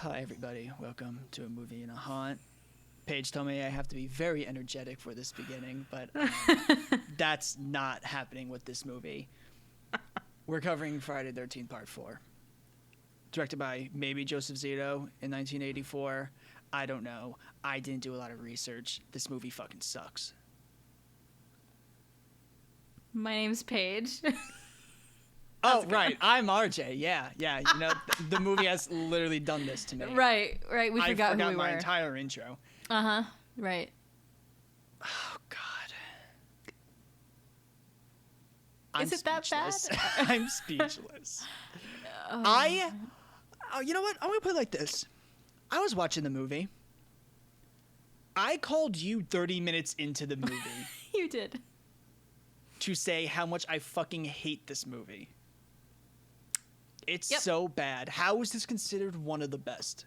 Hi, everybody. Welcome to A Movie and a Haunt. Paige told me I have to be very energetic for this beginning, but that's not happening with this movie. We're covering Friday the 13th Part 4. Directed by maybe Joseph Zito in 1984. I don't know. I didn't do a lot of research. This movie fucking sucks. My name's Paige. Oh, right. I'm RJ. Yeah. You know, the movie has literally done this to me. Right. We forgot who we were. My entire intro. Uh-huh. Right. Oh, God. Is it that bad? I'm speechless. Oh. You know what? I'm going to put it like this. I was watching the movie. I called you 30 minutes into the movie. You did. To say how much I fucking hate this movie. It's Yep. so bad. How is this considered one of the best?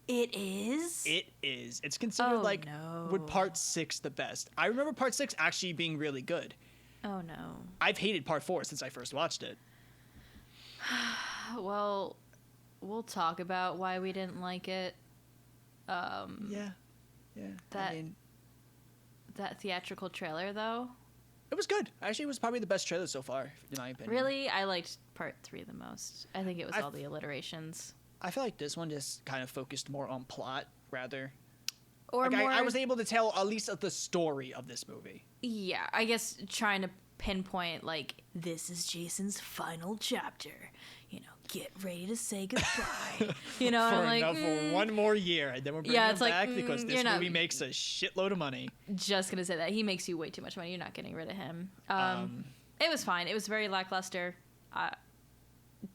It is? It is. It's considered no. Would Part 6 the best? I remember Part 6 actually being really good. Oh, no. I've hated Part 4 since I first watched it. Well, we'll talk about why we didn't like it. Yeah. That theatrical trailer, though. It was good. Actually, it was probably the best trailer so far, in my opinion. Really? I liked Part 3 the most. I think it was all the alliterations. I feel like this one just kind of focused more on plot, rather. Or like, more... I was able to tell at least the story of this movie. Yeah, I guess trying to pinpoint, like, this is Jason's final chapter. You know, get ready to say goodbye. You know, For one more year, and then we're bringing him back because this movie makes a shitload of money. Just gonna say that. He makes you way too much money. You're not getting rid of him. It was fine. It was very lackluster.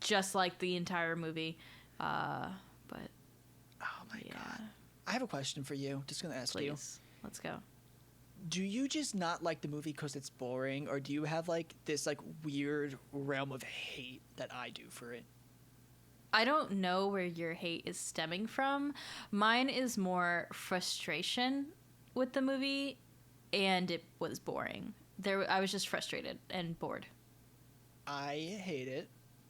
Just like the entire movie. But oh my God. I have a question for you. Just gonna ask you. Let's go. Do you just not like the movie because it's boring, or do you have like this like weird realm of hate that I do for it? I don't know where your hate is stemming from. Mine is more frustration with the movie, and it was boring. I was just frustrated and bored. I hate it.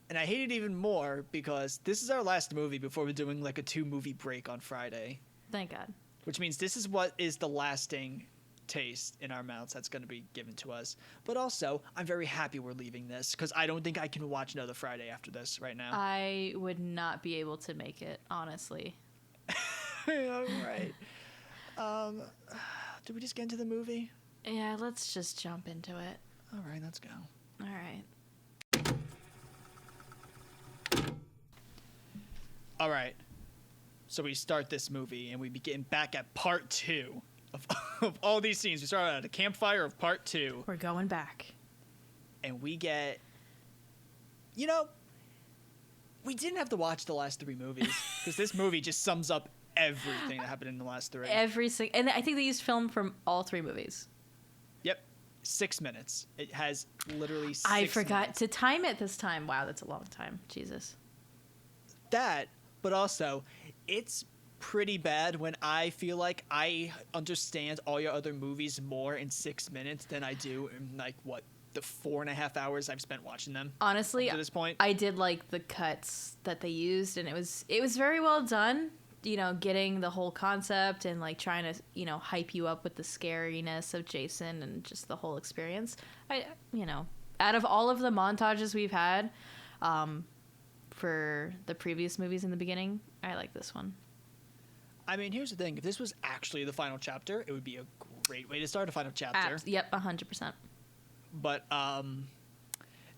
And I hate it even more because this is our last movie before we're doing like a 2-movie break on Friday. Thank God. Which means this is what is the lasting taste in our mouths that's going to be given to us. But also, I'm very happy we're leaving this because I don't think I can watch another Friday after this right now. I would not be able to make it, honestly. All right. Did we just get into the movie? Yeah, let's just jump into it. All right, let's go. All right. All right. So we start this movie and we begin back at part 2 of all these scenes. We start at a campfire of part 2. We're going back. And we get, you know, we didn't have to watch the last 3 movies because this movie just sums up everything that happened in the last 3. And I think they used film from all 3 movies. Yep. 6 minutes. It has literally 6 I forgot minutes. to time it this time. Wow, that's a long time. Jesus. That, but also, it's pretty bad when I feel like I understand all your other movies more in 6 minutes than I do in like the 4.5 hours I've spent watching them. Honestly, to this point, I did like the cuts that they used, and it was very well done. You know, getting the whole concept and like trying to hype you up with the scariness of Jason and just the whole experience. Out of all of the montages we've had, for the previous movies in the beginning, I like this one. I mean, here's the thing. If this was actually the final chapter, it would be a great way to start a final chapter. Yep, 100%. But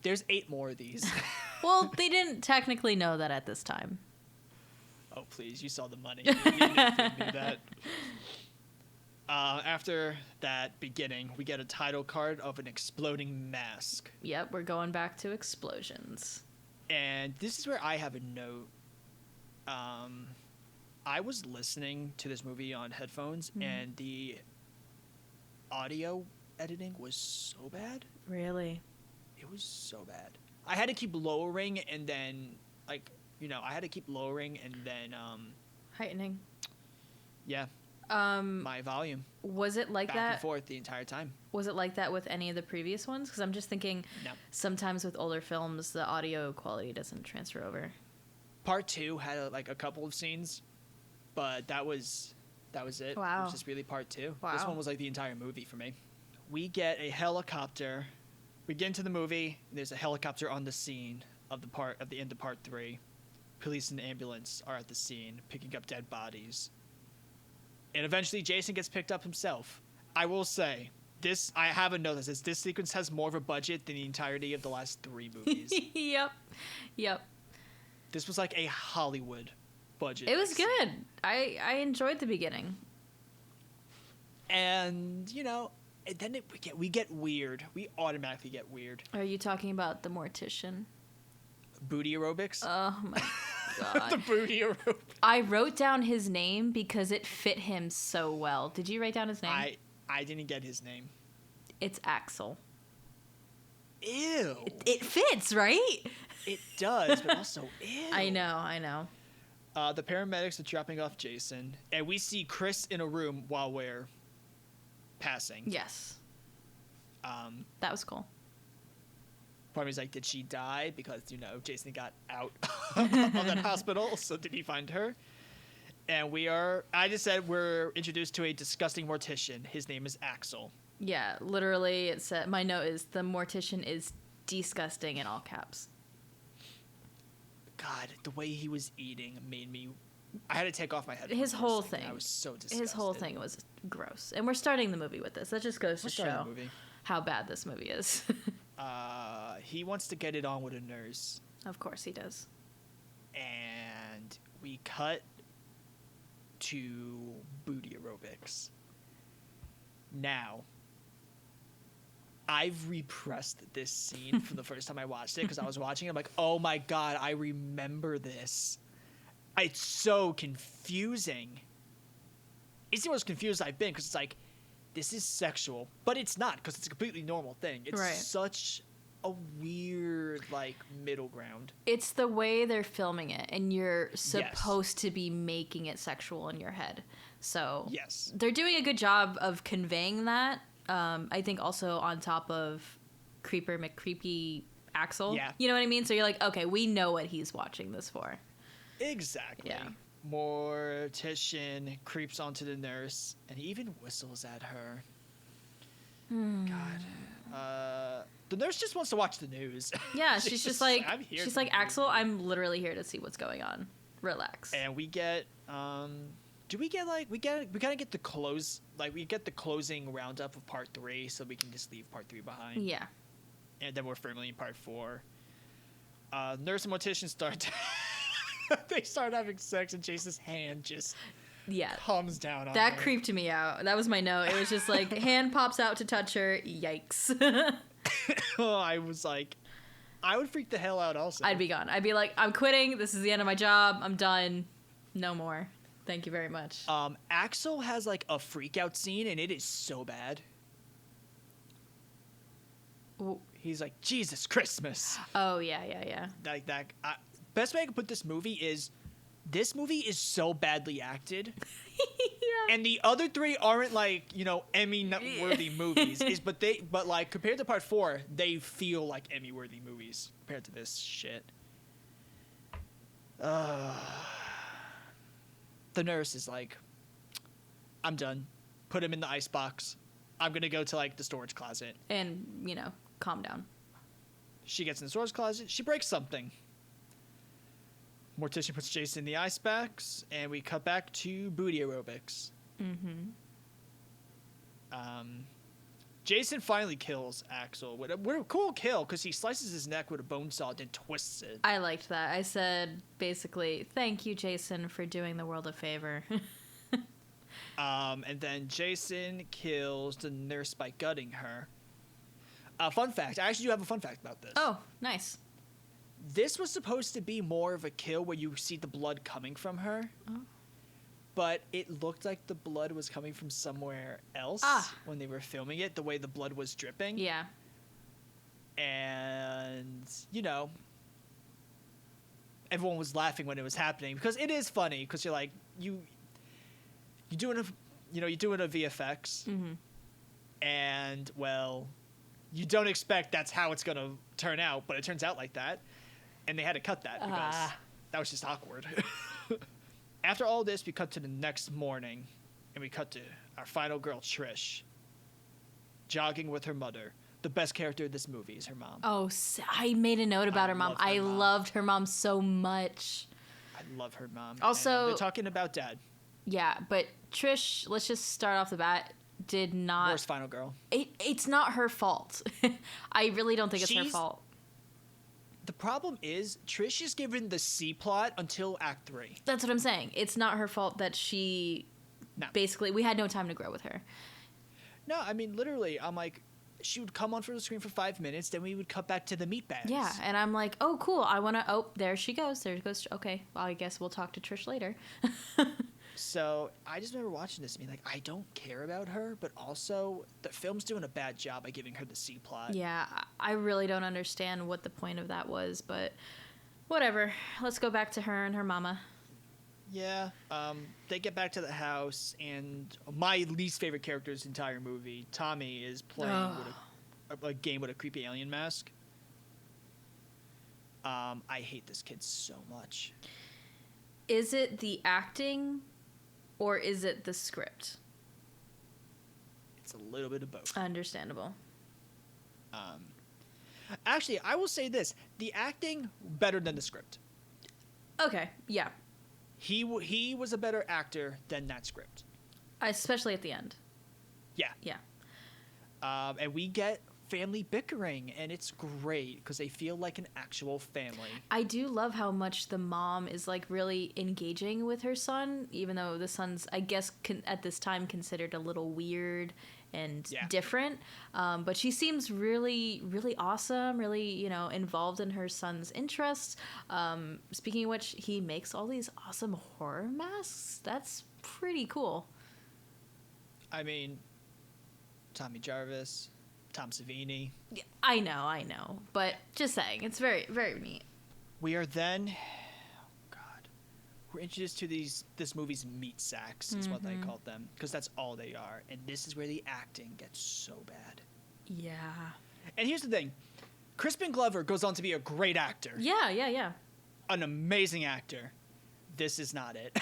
there's 8 more of these. Well, they didn't technically know that at this time. Oh, please. You saw the money. You didn't do that. After that beginning, we get a title card of an exploding mask. Yep, we're going back to explosions. And this is where I have a note. I was listening to this movie on headphones, and the audio editing was so bad. Really? It was so bad. I had to keep lowering and then, Heightening. Yeah. My volume. Was it like back that? Back and forth the entire time. Was it like that with any of the previous ones? Because I'm just thinking sometimes with older films, the audio quality doesn't transfer over. Part 2 had like a couple of scenes, but that was it. Wow. It was just really Part 2. Wow. This one was like the entire movie for me. We get a helicopter. We get into the movie. There's a helicopter on the scene of the end of Part 3. Police and ambulance are at the scene picking up dead bodies. And eventually Jason gets picked up himself. I will say, I haven't noticed this sequence has more of a budget than the entirety of the last 3 movies. Yep. This was like a Hollywood budget. It was good. I enjoyed the beginning. And, and then we get weird. We automatically get weird. Are you talking about the mortician? Booty aerobics? Oh my god. The booty aerobics. I wrote down his name because it fit him so well. Did you write down his name? I didn't get his name. It's Axel. Ew. It fits, right? It does, but also ew. I know. The paramedics are dropping off Jason, and we see Chris in a room while we're passing. Yes. That was cool. Part of me's like, did she die? Because, Jason got out of that hospital, so did he find her? And I just said we're introduced to a disgusting mortician. His name is Axel. Yeah, literally, it said, my note is, the mortician is disgusting in all caps. God, the way he was eating made me... I had to take off my headphones. His whole thing. I was so disgusted. His whole thing was gross. And we're starting the movie with this. That just goes to show how bad this movie is. He wants to get it on with a nurse. Of course he does. And we cut to booty aerobics. Now, I've repressed this scene from the first time I watched it because I was watching it. I'm like, oh my God, I remember this. It's so confusing. It's the most confused I've been because it's like, this is sexual, but it's not because it's a completely normal thing. It's right. Such a weird, middle ground. It's the way they're filming it, and you're supposed to be making it sexual in your head. So yes, they're doing a good job of conveying that. I think also on top of Creeper McCreepy Axel. Yeah. You know what I mean? So you're like, okay, we know what he's watching this for. Exactly. Yeah. Mortician creeps onto the nurse, and he even whistles at her. God. The nurse just wants to watch the news. Yeah, she's just like, I'm here she's for like, the Axel, news. I'm literally here to see what's going on. Relax. And we get, do we get we gotta get the closing roundup of part 3 so we can just leave part 3 behind. Yeah. And then we're firmly in part 4. Nurse and mortician start they start having sex and Jason's hand just comes down on that her. creeped me out. That was my note. It was just like, hand pops out to touch her. Yikes. I was like, I would freak the hell out also. I'd be gone. I'd be like, I'm quitting. This is the end of my job. I'm done. No more. Thank you very much. Axel has a freak out scene and it is so bad. Ooh. He's like, Jesus Christmas. Oh, yeah. Like that. Best way I can put this movie is so badly acted. Yeah. And the other 3 aren't Emmy-worthy movies. But compared to part 4, they feel like Emmy-worthy movies compared to this shit. The nurse is like, I'm done. Put him in the icebox. I'm gonna go to the storage closet. And, calm down. She gets in the storage closet. She breaks something. Mortician puts Jason in the icebox, and we cut back to booty aerobics. Mm-hmm. Jason finally kills Axel. What a cool kill, because he slices his neck with a bone saw, then twists it. I liked that. I said, basically, thank you, Jason, for doing the world a favor. And then Jason kills the nurse by gutting her. Fun fact. I actually do have a fun fact about this. Oh, nice. This was supposed to be more of a kill where you see the blood coming from her. Oh. But it looked like the blood was coming from somewhere else when they were filming it, the way the blood was dripping. Yeah. And, everyone was laughing when it was happening because it is funny because you're like, you're doing a VFX. Mm-hmm. And, well, you don't expect that's how it's going to turn out, but it turns out like that. And they had to cut that because that was just awkward. After all this, we cut to the next morning, and we cut to our final girl, Trish, jogging with her mother. The best character of this movie is her mom. Oh, I made a note about her mom. loved her I mom. loved her mom so much. I love her mom. Also- And they're talking about dad. Yeah, but Trish, let's just start off the bat, did not... Worst final girl. It's not her fault. I really don't think it's her She's- fault. The problem is, Trish is given the C plot until Act 3. That's what I'm saying. It's not her fault that she... No. Basically, we had no time to grow with her. No, I mean, literally, I'm like, she would come on for the screen for 5 minutes, then we would cut back to the meat bags. Yeah, and I'm like, oh, cool. I want to... Oh, there she goes. There goes... Okay, well, I guess we'll talk to Trish later. So I just remember watching this and being like, I don't care about her, but also the film's doing a bad job by giving her the C plot. Yeah, I really don't understand what the point of that was, but whatever. Let's go back to her and her mama. Yeah. They get back to the house, and my least favorite character in this entire movie, Tommy, is playing with a game with a creepy alien mask. I hate this kid so much. Is it the acting or is it the script? It's a little bit of both. Understandable. Actually, I will say this: the acting better than the script. Okay, yeah. He was a better actor than that script. Especially at the end. Yeah. Yeah. And we get family bickering, and it's great because they feel like an actual family. I do love how much the mom is like really engaging with her son, even though the son's, I guess, at this time considered a little weird and different. But she seems really, really awesome, really, involved in her son's interests. Speaking of which, he makes all these awesome horror masks. That's pretty cool. I mean, Tommy Jarvis, Tom Savini. Yeah, I know. But just saying, it's very, very neat. We are then, we're introduced to this movie's meat sacks, is what they called them, because that's all they are. And this is where the acting gets so bad. Yeah. And here's the thing. Crispin Glover goes on to be a great actor. Yeah. An amazing actor. This is not it.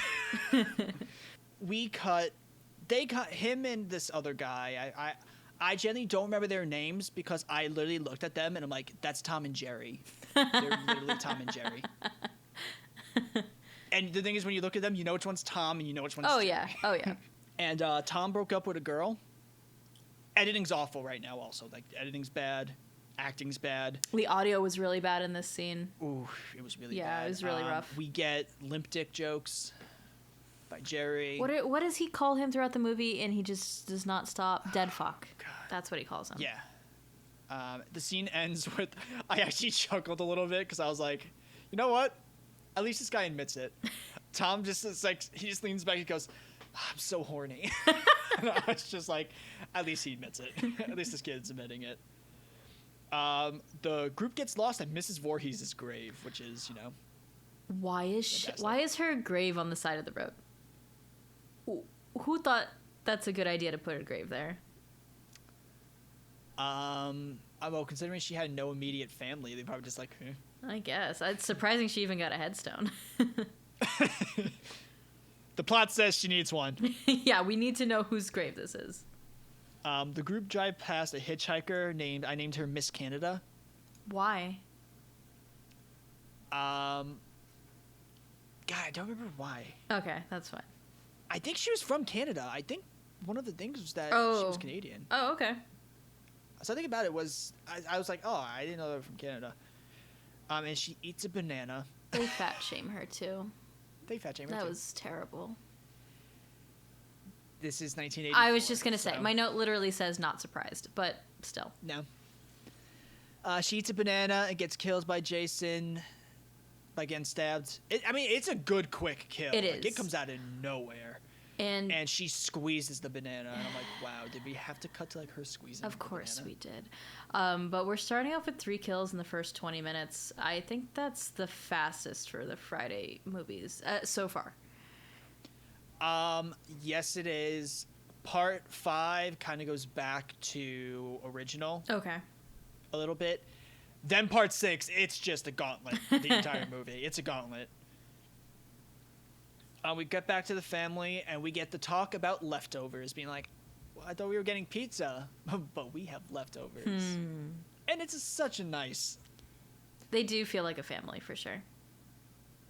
They cut him and this other guy. I generally don't remember their names because I literally looked at them and I'm like, that's Tom and Jerry. They're literally Tom and Jerry. And the thing is, when you look at them, you know which one's Tom and you know which one's Jerry. Oh, yeah. And Tom broke up with a girl. Editing's awful right now also. Like, editing's bad. Acting's bad. The audio was really bad in this scene. Ooh, it was really bad. Yeah, it was really rough. We get limp dick jokes by Jerry. What does he call him throughout the movie? And he just does not stop. Dead fuck. God. That's what he calls him. Yeah. The scene ends with... I actually chuckled a little bit because I was like, you know what? At least this guy admits it. Tom just is like... He just leans back and goes, I'm so horny. And I was just like, at least he admits it. At least this kid's admitting it. The group gets lost at Mrs. Voorhees' grave, which is, Why is her grave on the side of the road? Who thought that's a good idea to put her grave there? Well, considering she had no immediate family, they probably just like, I guess. It's surprising she even got a headstone. The plot says she needs one. Yeah, we need to know whose grave this is. The group drive past a hitchhiker I named her Miss Canada. Why? God, I don't remember why. Okay, that's fine. I think she was from Canada. I think one of the things was that she was Canadian. Oh, okay. So I think about it was, I was like, oh, I didn't know they were from Canada. And she eats a banana. They fat shame her too. They fat shame her That too. was terrible. This is 1980. I was just gonna say, my note literally says not surprised, but still. No. She eats a banana and gets killed by Jason by getting stabbed. It's a good, quick kill. It Like, is. it comes out of nowhere. And she squeezes the banana. And I'm like, wow, did we have to cut to like her squeezing of the course banana? we did. But we're starting off with 3 kills in the first 20 minutes. I think that's the fastest for the Friday movies so far. Yes, it is. Part 5 kind of goes back to original Okay. a little bit. Then part 6, it's just a gauntlet. The entire movie, it's a gauntlet. We get back to the family, and we get the talk about leftovers, being like, well, I thought we were getting pizza, but we have leftovers. And it's such a nice... They do feel like a family, for sure.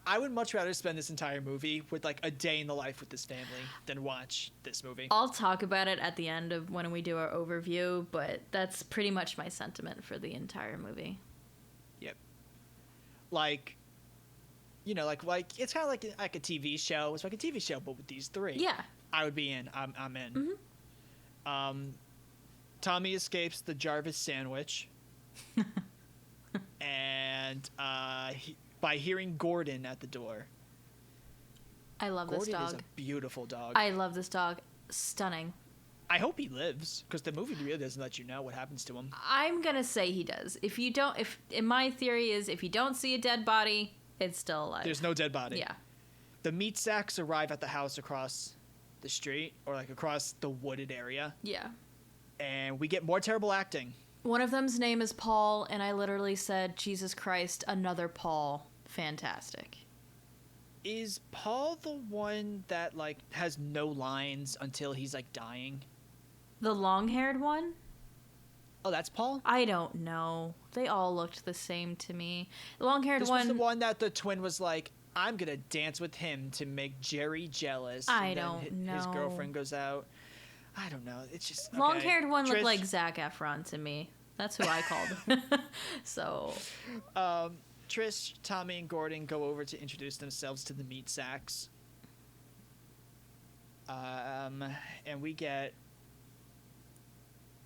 I would much rather spend this entire movie with, like, a day in the life with this family than watch this movie. I'll talk about it at the end of when we do our overview, but that's pretty much my sentiment for the entire movie. Yep. Like, you know, like it's kind of like a TV show. It's like a TV show, but with these three. Yeah. I would be in. I'm in. Mm-hmm. Tommy escapes the Jarvis sandwich. And by hearing Gordon at the door. I love this dog. Gordon is a beautiful dog. I love this dog. Stunning. I hope he lives, because the movie really doesn't let you know what happens to him. I'm gonna say he does. In my theory is, if you don't see a dead body, it's still alive. There's no dead body. Yeah. The meat sacks arrive at the house across the street, or like across the wooded area. Yeah. And we get more terrible acting. One of them's name is Paul, and I literally said, Jesus Christ, another Paul. Fantastic. Is Paul the one that, like, has no lines until he's, like, dying? The long-haired one? Oh, that's Paul? I don't know. They all looked the same to me. The long-haired This one... was the one that the twin was like, I'm gonna dance with him to make Jerry jealous. I and then don't know. His girlfriend goes out. I don't know. It's just... Okay. Long-haired one looked Trish- like Zac Efron to me. That's who I called. So... Trish, Tommy, and Gordon go over to introduce themselves to the meat sacks. And we get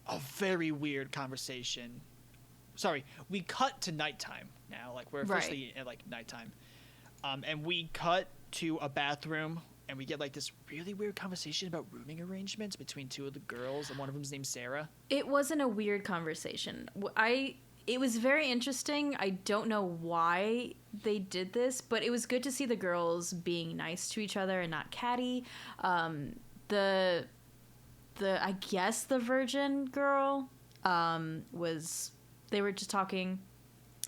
a very weird conversation. Sorry, we cut to nighttime now. Like, we're officially at, like, nighttime. And we cut to a bathroom, and we get, like, this really weird conversation about rooming arrangements between two of the girls, and one of them's named Sarah. It wasn't a weird conversation. It was very interesting. I don't know why they did this, but it was good to see the girls being nice to each other and not catty. The I guess the virgin girl they were just talking,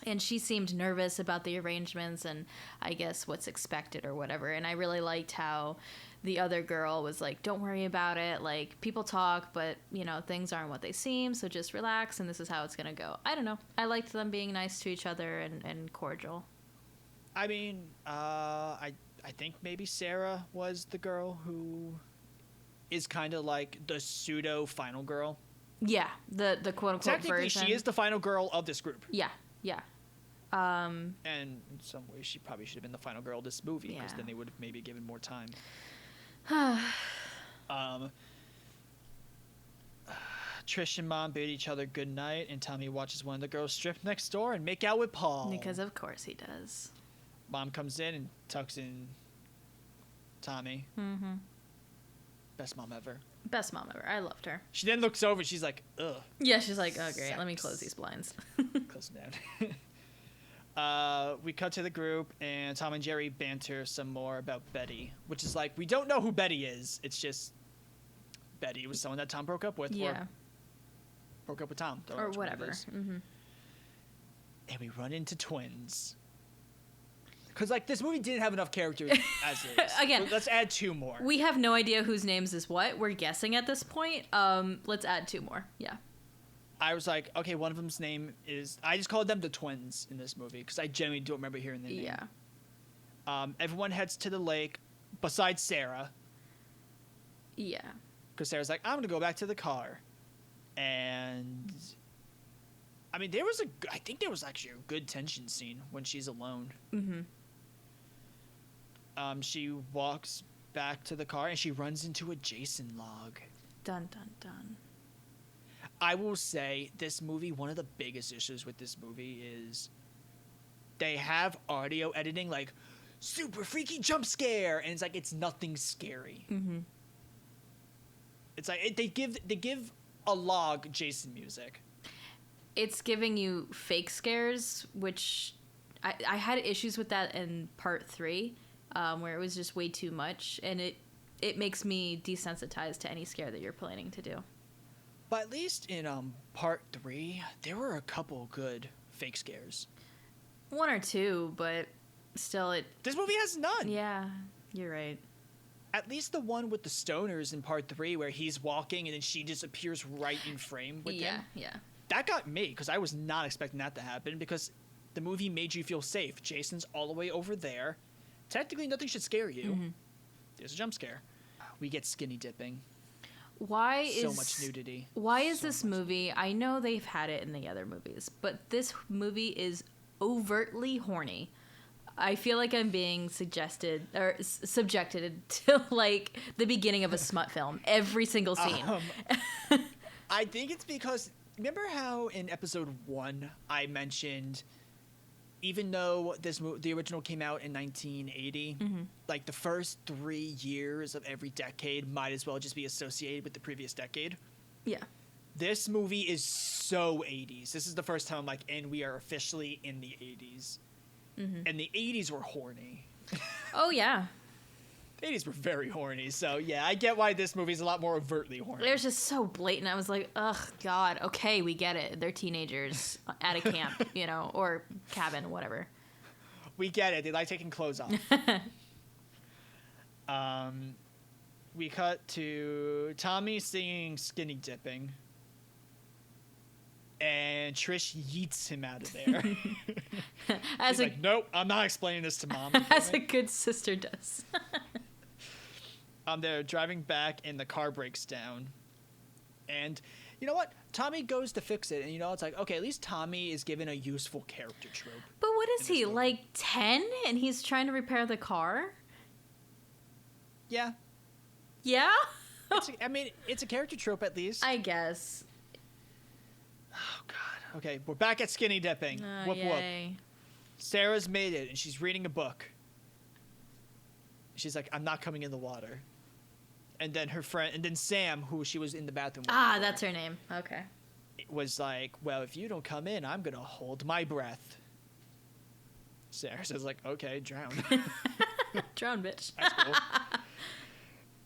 and she seemed nervous about the arrangements and I guess what's expected or whatever. And I really liked how the other girl was like, don't worry about it. Like, people talk, but, you know, things aren't what they seem, so just relax, and this is how it's going to go. I don't know. I liked them being nice to each other and cordial. I mean, I think maybe Sarah was the girl who is kind of like the pseudo final girl. Yeah, the quote-unquote Technically, version. she is the final girl of this group. Yeah. And in some ways, she probably should have been the final girl of this movie, because Yeah. then they would have maybe given more time. Trish and Mom bid each other good night, and Tommy watches one of the girls strip next door and make out with Paul. Because of course he does. Mom comes in and tucks in Tommy. Mm-hmm. Best mom ever. Best mom ever. I loved her. She then looks over. She's like, ugh. Yeah, she's like, oh, great. Let me Sex. close these blinds. Close them down. We cut to the group, and Tom and Jerry banter some more about Betty, which is like, we don't know who Betty is. It's just Betty was someone that Tom broke up with. Yeah. Or broke up with Tom. Don't know Or which one it whatever. is. Mm-hmm. And we run into twins. Because, like, this movie didn't have enough characters as is. Again, So let's add two more. We have no idea whose names is what. We're guessing at this point. Let's add two more. Yeah. I was like, okay, one of them's name is... I just called them the twins in this movie, because I genuinely don't remember hearing their name. Yeah. Everyone heads to the lake, besides Sarah. Yeah. Because Sarah's like, I'm going to go back to the car. And... I mean, I think there was actually a good tension scene when she's alone. Mm-hmm. She walks back to the car, and she runs into a Jason log. Dun, dun, dun. I will say, this movie, one of the biggest issues with this movie is they have audio editing, like, super freaky jump scare, and it's like, it's nothing scary. Mm-hmm. It's like, they give a log Jason music. It's giving you fake scares, which I had issues with that in part 3, where it was just way too much, and it makes me desensitized to any scare that you're planning to do. But at least in part 3, there were a couple good fake scares. 1 or 2, but still This movie has none. Yeah. You're right. At least the one with the stoners in part 3 where he's walking and then she just appears right in frame with him. Yeah. That got me because I was not expecting that to happen because the movie made you feel safe. Jason's all the way over there. Technically, nothing should scare you. Mm-hmm. There's a jump scare. We get skinny dipping. So much nudity. Why is this movie? I know they've had it in the other movies, but this movie is overtly horny. I feel like I'm being subjected to like the beginning of a smut film. Every single scene. I think it's because remember how in episode 1 I mentioned, even though the original came out in 1980, like the first 3 years of every decade might as well just be associated with the previous decade. Yeah. This movie is so 80s. This is the first time I'm like, and we are officially in the 80s. And the 80s were horny. Oh, yeah. The 80s were very horny. So, yeah, I get why this movie's a lot more overtly horny. It was just so blatant. I was like, ugh, God, okay, we get it. They're teenagers at a camp, or cabin, whatever. We get it. They like taking clothes off. We cut to Tommy singing Skinny Dipping. And Trish yeets him out of there. He's like, nope, I'm not explaining this to Mom. As a good sister does. They're driving back and the car breaks down. And you know what? Tommy goes to fix it. And it's like, okay, at least Tommy is given a useful character trope. But what is he, like 10? And he's trying to repair the car? Yeah. Yeah? It's a character trope at least. I guess. Oh, God. Okay, we're back at skinny dipping. Whoop, yay. whoop. Sarah's made it, and she's reading a book. She's like, I'm not coming in the water. And then her friend, and then Sam, who she was in the bathroom with. That's her name. Okay. Was like, well, if you don't come in, I'm going to hold my breath. Sarah says, like, okay, drown. Drown, bitch. That's cool.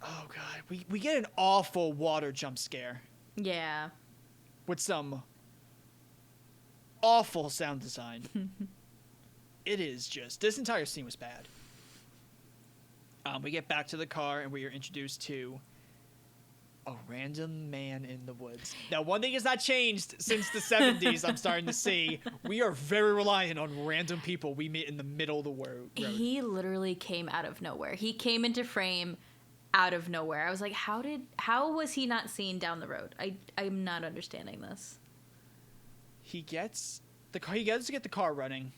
Oh, God. We get an awful water jump scare. Yeah. With some awful sound design. It is just, this entire scene was bad. We get back to the car and we are introduced to a random man in the woods. Now, one thing has not changed since the 70s, I'm starting to see. We are very reliant on random people we meet in the middle of the road. He literally came out of nowhere. He came into frame out of nowhere. I was like, how was he not seen down the road? I'm not understanding this. He gets to get the car running,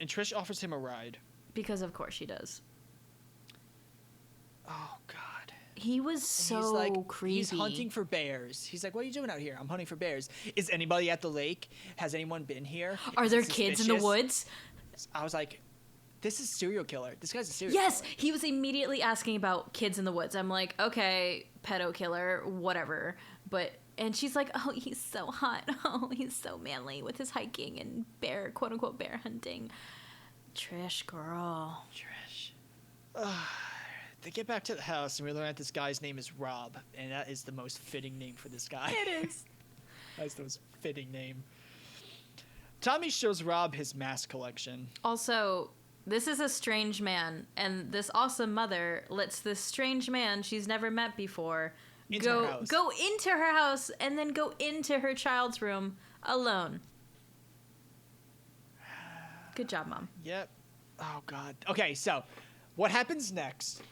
and Trish offers him a ride. Because of course she does. Oh, God. He was so creepy. He's hunting for bears. He's like, what are you doing out here? I'm hunting for bears. Is anybody at the lake? Has anyone been here? Are there kids in the woods? I was like, this is serial killer. This guy's a serial killer. Yes, he was immediately asking about kids in the woods. I'm like, okay, pedo killer, whatever. And she's like, oh, he's so hot. Oh, he's so manly with his hiking and bear, quote unquote, bear hunting. Trish, girl. Trish. They get back to the house and we learn that this guy's name is Rob. And that is the most fitting name for this guy. It is. That's the most fitting name. Tommy shows Rob his mask collection. Also, this is a strange man, and this awesome mother lets this strange man she's never met before go into her house and then go into her child's room alone. Good job, Mom. Yep. Oh, God. Okay, so what happens next?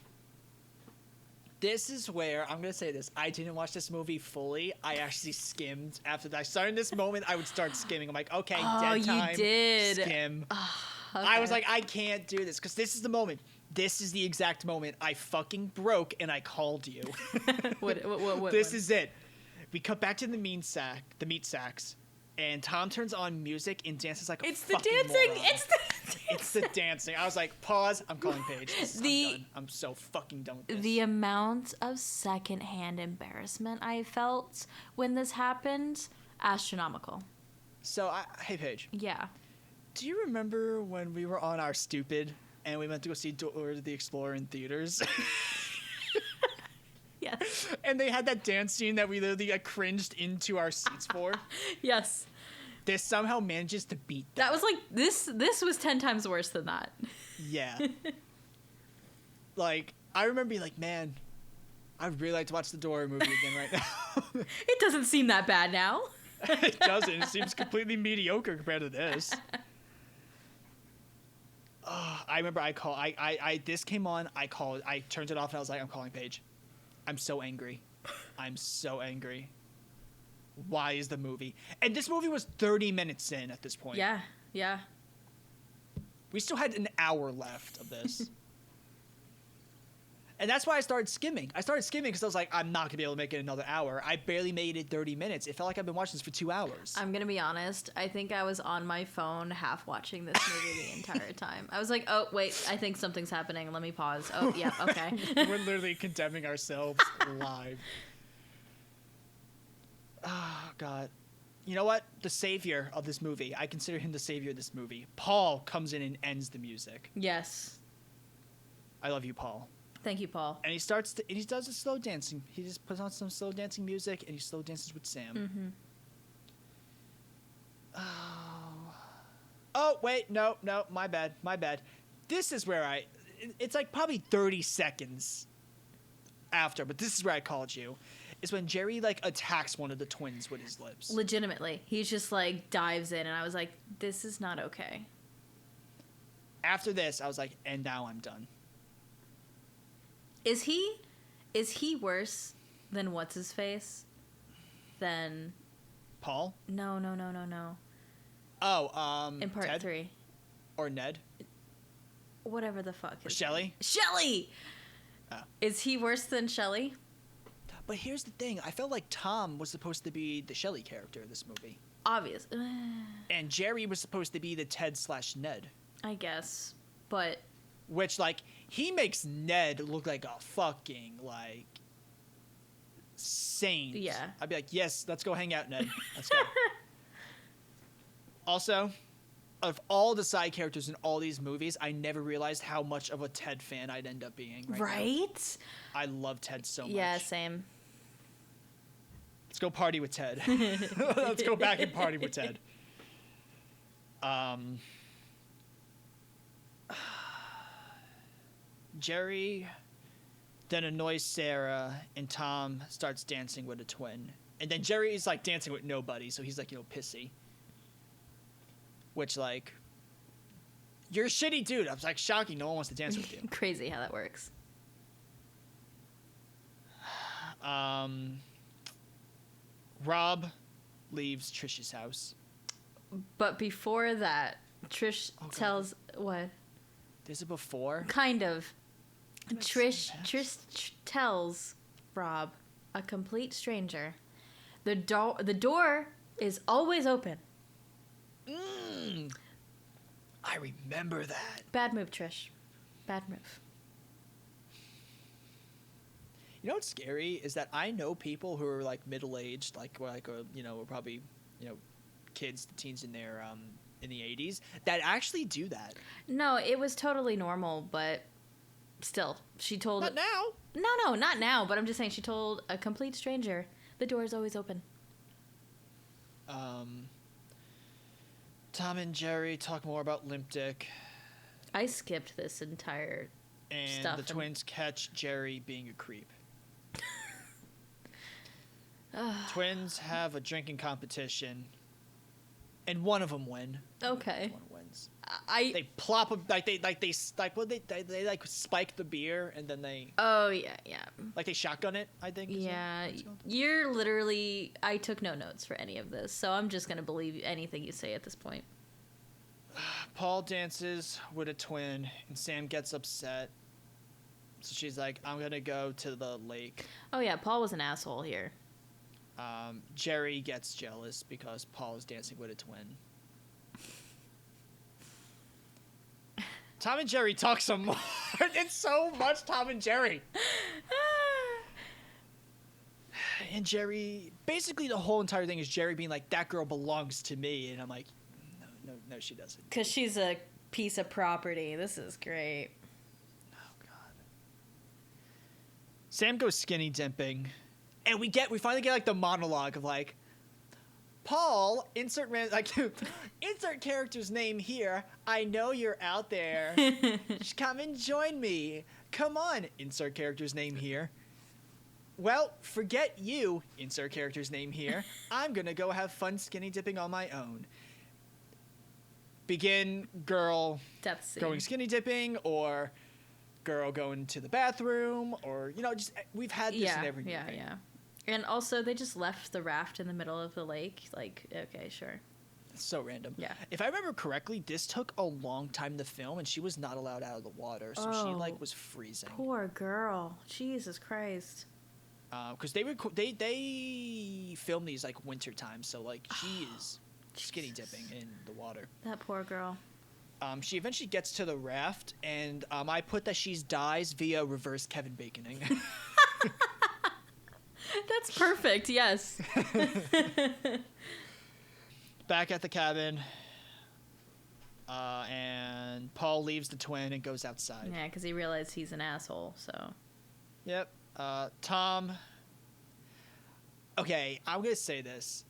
This is where, I'm going to say this, I didn't watch this movie fully. I actually skimmed. After I started this moment, I would start skimming. I'm like, okay, dead time. You did. Skim. Okay. I was like, I can't do this because this is the moment. This is the exact moment I fucking broke and I called you. What This is it. We cut back to the meat sacks, and Tom turns on music and dances like a fucking moron. It's the dancing. I was like, pause. I'm calling Paige. I'm done. I'm so fucking done with this. The amount of secondhand embarrassment I felt when this happened, astronomical. So, hey, Paige. Yeah. Do you remember when we were on our stupid and we went to go see Dora the Explorer in theaters? Yes. And they had that dance scene that we literally cringed into our seats for. Yes. This somehow manages to beat that. That was like, this was 10 times worse than that. Yeah. Like, I remember being like, man, I'd really like to watch the Dory movie again right now. It doesn't seem that bad now. It doesn't. It seems completely mediocre compared to this. I remember this came on, I turned it off and I was like, I'm calling Paige. I'm so angry. I'm so angry. Why is the movie? And this movie was 30 minutes in at this point. Yeah, yeah. We still had an hour left of this. And that's why I started skimming. I started skimming because I was like, I'm not going to be able to make it another hour. I barely made it 30 minutes. It felt like I've been watching this for 2 hours. I'm going to be honest. I think I was on my phone half watching this movie the entire time. I was like, oh, wait, I think something's happening. Let me pause. Oh, yeah, okay. We're literally condemning ourselves live. Oh, God. You know what? The savior of this movie. I consider him the savior of this movie. Paul comes in and ends the music. Yes. I love you, Paul. Thank you, Paul. And he does a slow dancing. He just puts on some slow dancing music and he slow dances with Sam. Mm-hmm. Oh, wait, no, my bad. This is where it's like probably 30 seconds after, but this is where I called you. Is when Jerry like attacks one of the twins with his lips. Legitimately. He's just like dives in and I was like, this is not okay. After this, I was like, and now I'm done. Is he worse than what's his face? Than Paul? No. Oh, in part Ted? 3. Or Ned? Whatever the fuck. Or Shelley? Shelley! Oh. Is he worse than Shelley? But here's the thing. I felt like Tom was supposed to be the Shelley character in this movie. Obvious. And Jerry was supposed to be the Ted/Ned. I guess. But which, like, he makes Ned look like a fucking, like, saint. Yeah. I'd be like, yes, let's go hang out, Ned. Let's go. Also, of all the side characters in all these movies, I never realized how much of a Ted fan I'd end up being. Right? Now. I love Ted so much. Yeah, same. Let's go party with Ted. Let's go back and party with Ted. Jerry then annoys Sarah, and Tom starts dancing with a twin. And then Jerry is, like, dancing with nobody, so he's, like, pissy. Which, like, you're a shitty dude. I was like, shocking. No one wants to dance with you. Crazy how that works. Rob leaves Trish's house. But before that, Trish tells... What? There's a before? Kind of. Trish tells Rob, a complete stranger, the door is always open. I remember that. Bad move, Trish. Bad move. You know what's scary is that I know people who are like middle-aged, like were probably kids, teens in their in the 80s that actually do that. No, it was totally normal, but still, she told... Not now. No, not now, but I'm just saying she told a complete stranger, the door is always open. Tom and Jerry talk more about Limp Dick. I skipped this entire and stuff. The twins catch Jerry being a creep. Twins have a drinking competition, and one of them win. Okay. One wins. They plop them they spike the beer and then they. Oh yeah. Like they shotgun it, I think. Yeah, you're literally. I took no notes for any of this, so I'm just gonna believe anything you say at this point. Paul dances with a twin, and Sam gets upset. So she's like, "I'm gonna go to the lake." Oh yeah, Paul was an asshole here. Jerry gets jealous because Paul is dancing with a twin. Tom and Jerry talk some more. It's so much Tom and Jerry. And Jerry, basically the whole entire thing is Jerry being like, that girl belongs to me. And I'm like, no, she doesn't. Because she's a piece of property. This is great. Oh, God. Sam goes skinny dipping. And we finally get like the monologue of like, Paul, insert character's name here. I know you're out there. Just come and join me. come on, insert character's name here. Well, forget you, insert character's name here. I'm gonna go have fun skinny dipping on my own. Begin girl Death scene. going skinny dipping, or girl going to the bathroom, or, you know, just we've had this in every movie. Yeah. And also, they just left the raft in the middle of the lake. Like, okay, sure. It's so random. Yeah. If I remember correctly, this took a long time to film, and she was not allowed out of the water, so she like was freezing. Poor girl. Jesus Christ. Because they film these like winter time, so like she is skinny dipping in the water. That poor girl. She eventually gets to the raft, and I put that she dies via reverse Kevin Baconing. That's perfect. Yes. Back at the cabin, and Paul leaves the twin and goes outside. Yeah, because he realized he's an asshole. So. Yep. Tom. Okay, I'm gonna say this.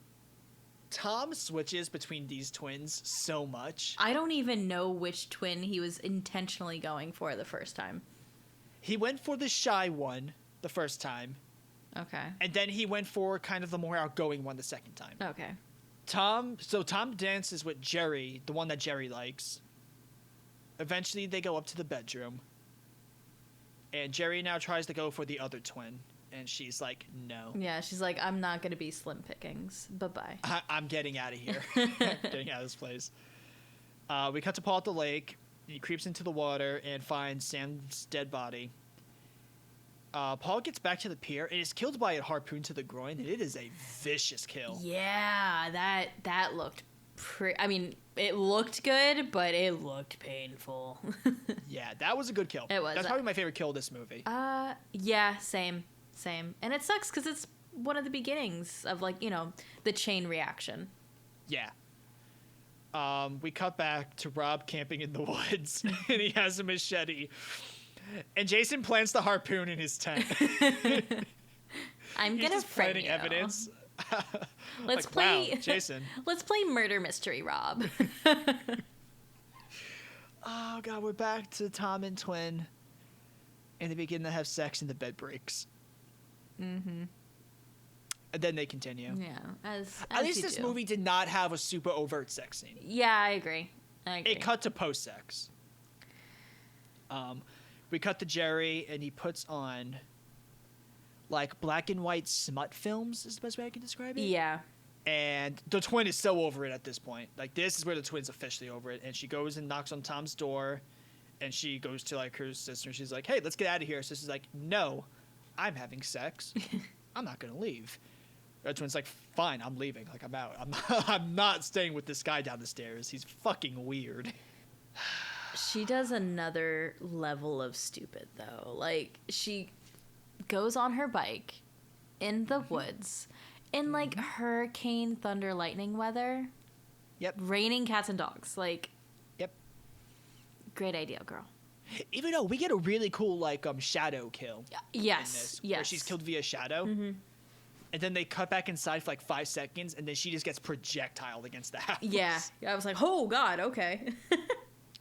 Tom switches between these twins so much. I don't even know which twin he was intentionally going for the first time. He went for the shy one the first time, Okay. and then he went for kind of the more outgoing one the second time. Okay. Tom dances with Jerry, the one that Jerry likes. Eventually, they go up to the bedroom, and Jerry now tries to go for the other twin, and she's like, no. Yeah, she's like, I'm not going to be slim pickings. Bye-bye. I'm getting out of here. Getting out of this place. We cut to Paul at the lake. He creeps into the water and finds Sam's dead body. Paul gets back to the pier and is killed by a harpoon to the groin, and it is a vicious kill. Yeah, that looked I mean, it looked good, but it looked painful. Yeah, that was a good kill. It was. That's probably my favorite kill of this movie. Yeah, same. And it sucks because it's one of the beginnings of, like, you know, the chain reaction. Yeah. We cut back to Rob camping in the woods, and he has a machete. And Jason plants the harpoon in his tent. I'm He's gonna just frame planting you. evidence. Let's like, play, wow, Jason. Let's play murder mystery, Rob. Oh god, we're back to Tom and Twin, and they begin to have sex, and the bed breaks. Mm-hmm. And then they continue. Yeah, as At least you this do. movie did not have a super overt sex scene. Yeah, I agree. It cut to post-sex. We cut to Jerry, and he puts on, like, black and white smut films, is the best way I can describe it. Yeah. And the twin is so over it at this point. Like, this is where the twin's officially over it. And she goes and knocks on Tom's door, and she goes to, like, her sister, and she's like, hey, let's get out of here. Sister's like, no, I'm having sex. I'm not going to leave. The twin's like, fine, I'm leaving. Like, I'm out. I'm not staying with this guy down the stairs. He's fucking weird. She does another level of stupid, though. Like, she goes on her bike in the woods in, like, hurricane, thunder, lightning weather. Yep. Raining cats and dogs. Like, Yep. great idea, girl. Even though we get a really cool, like, shadow kill in Yes. this, Yes. where she's killed via shadow. Mm-hmm. And then they cut back inside for, like, 5 seconds, and then she just gets projectiled against the house. Yeah. I was like, oh, God, okay.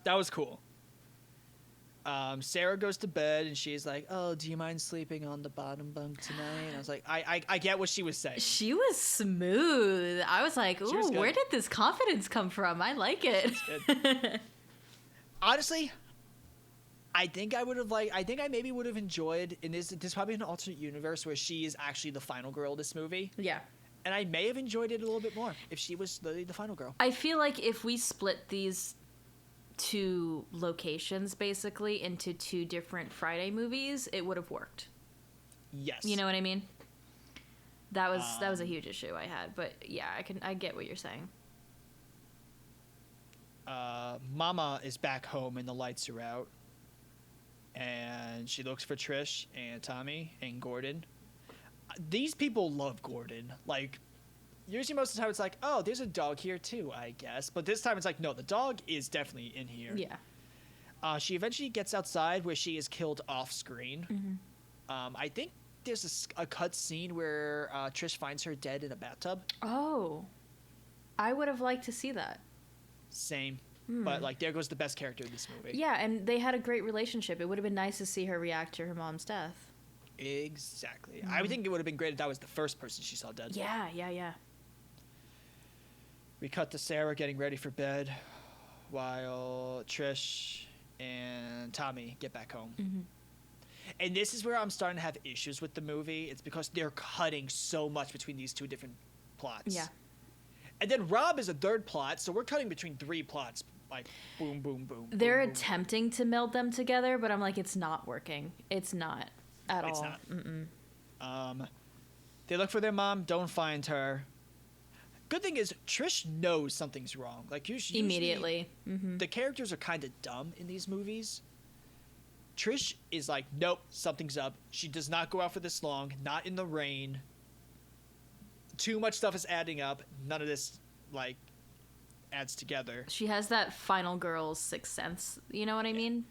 That was cool. Sarah goes to bed, and she's like, oh, do you mind sleeping on the bottom bunk tonight? And I was like, I get what she was saying. She was smooth. I was like, was ooh, good. where did this confidence come from? I like it. Honestly, I think I maybe would have enjoyed, and there's probably an alternate universe where she is actually the final girl of this movie. Yeah. And I may have enjoyed it a little bit more if she was the final girl. I feel like if we split these two locations basically into two different Friday movies, it would have worked. Yes. You know what I mean? That was a huge issue I had, but yeah, I get what you're saying. Mama is back home and the lights are out. And she looks for Trish and Tommy and Gordon. These people love Gordon. Like, usually most of the time it's like, oh, there's a dog here too, I guess. But this time it's like, no, the dog is definitely in here. Yeah. She eventually gets outside where she is killed off screen. Mm-hmm. I think there's a cut scene where Trish finds her dead in a bathtub. Oh. I would have liked to see that. Same. But like, there goes the best character in this movie. Yeah, and they had a great relationship. It would have been nice to see her react to her mom's death. Exactly. I would think it would have been great if that was the first person she saw dead. Yeah. We cut to Sarah getting ready for bed while Trish and Tommy get back home. Mm-hmm. And this is where I'm starting to have issues with the movie. It's because they're cutting so much between these two different plots. Yeah. And then Rob is a third plot, so we're cutting between 3 plots. Like, boom, boom, boom. They're boom, boom, attempting to meld them together, but I'm like, it's not working. It's not at It's all. not. Mm-mm. They look for their mom, don't find her. Good thing is, Trish knows something's wrong. Like, usually Immediately. Mm-hmm. the characters are kind of dumb in these movies. Trish is like, nope, something's up. She does not go out for this long, not in the rain. Too much stuff is adding up. None of this, like, adds together. She has that final girl's sixth sense. You know what I mean?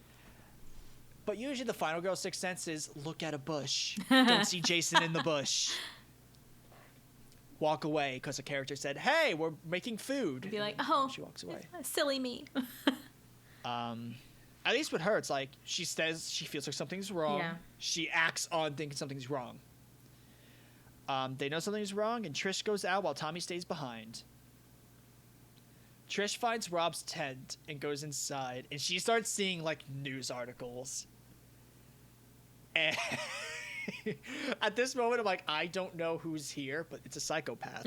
But usually the final girl's sixth sense is look at a bush. Don't see Jason in the bush. Walk away because a character said, hey, we're making food. Be like, oh, She walks away. silly me. At least with her, it's like she says she feels like something's wrong. Yeah. She acts on thinking something's wrong. They know something's wrong, and Trish goes out while Tommy stays behind. Trish finds Rob's tent and goes inside, and she starts seeing, like, news articles. And at this moment, I'm like, I don't know who's here, but it's a psychopath.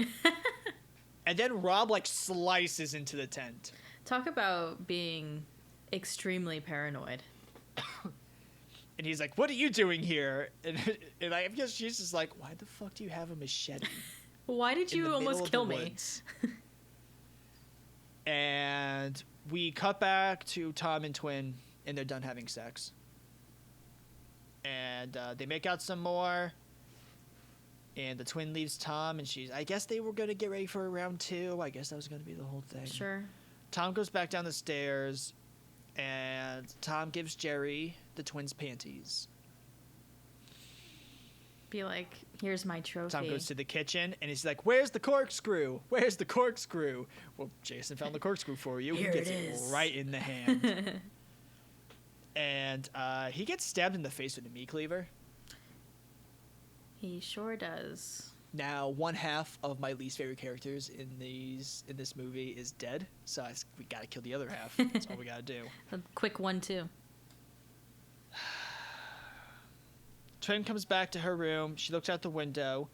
And then Rob, like, slices into the tent. Talk about being extremely paranoid. And he's like, what are you doing here? And I guess she's just like, why the fuck do you have a machete? Why did in you the middle almost of kill the me? woods? And we cut back to Tom and Twin, and they're done having sex. And they make out some more. And the twin leaves Tom, and I guess they were going to get ready for round 2. I guess that was going to be the whole thing. Sure. Tom goes back down the stairs, and Tom gives Jerry the twins' panties. Be like, here's my trophy. Tom goes to the kitchen, and he's like, where's the corkscrew? Where's the corkscrew? Well, Jason found the corkscrew for you. Here He gets it it is. right in the hand. And he gets stabbed in the face with a meat cleaver. He sure does. Now, one half of my least favorite characters in this movie is dead, so we gotta kill the other half. That's all we gotta do. A quick 1-2. Twin comes back to her room. She looks out the window,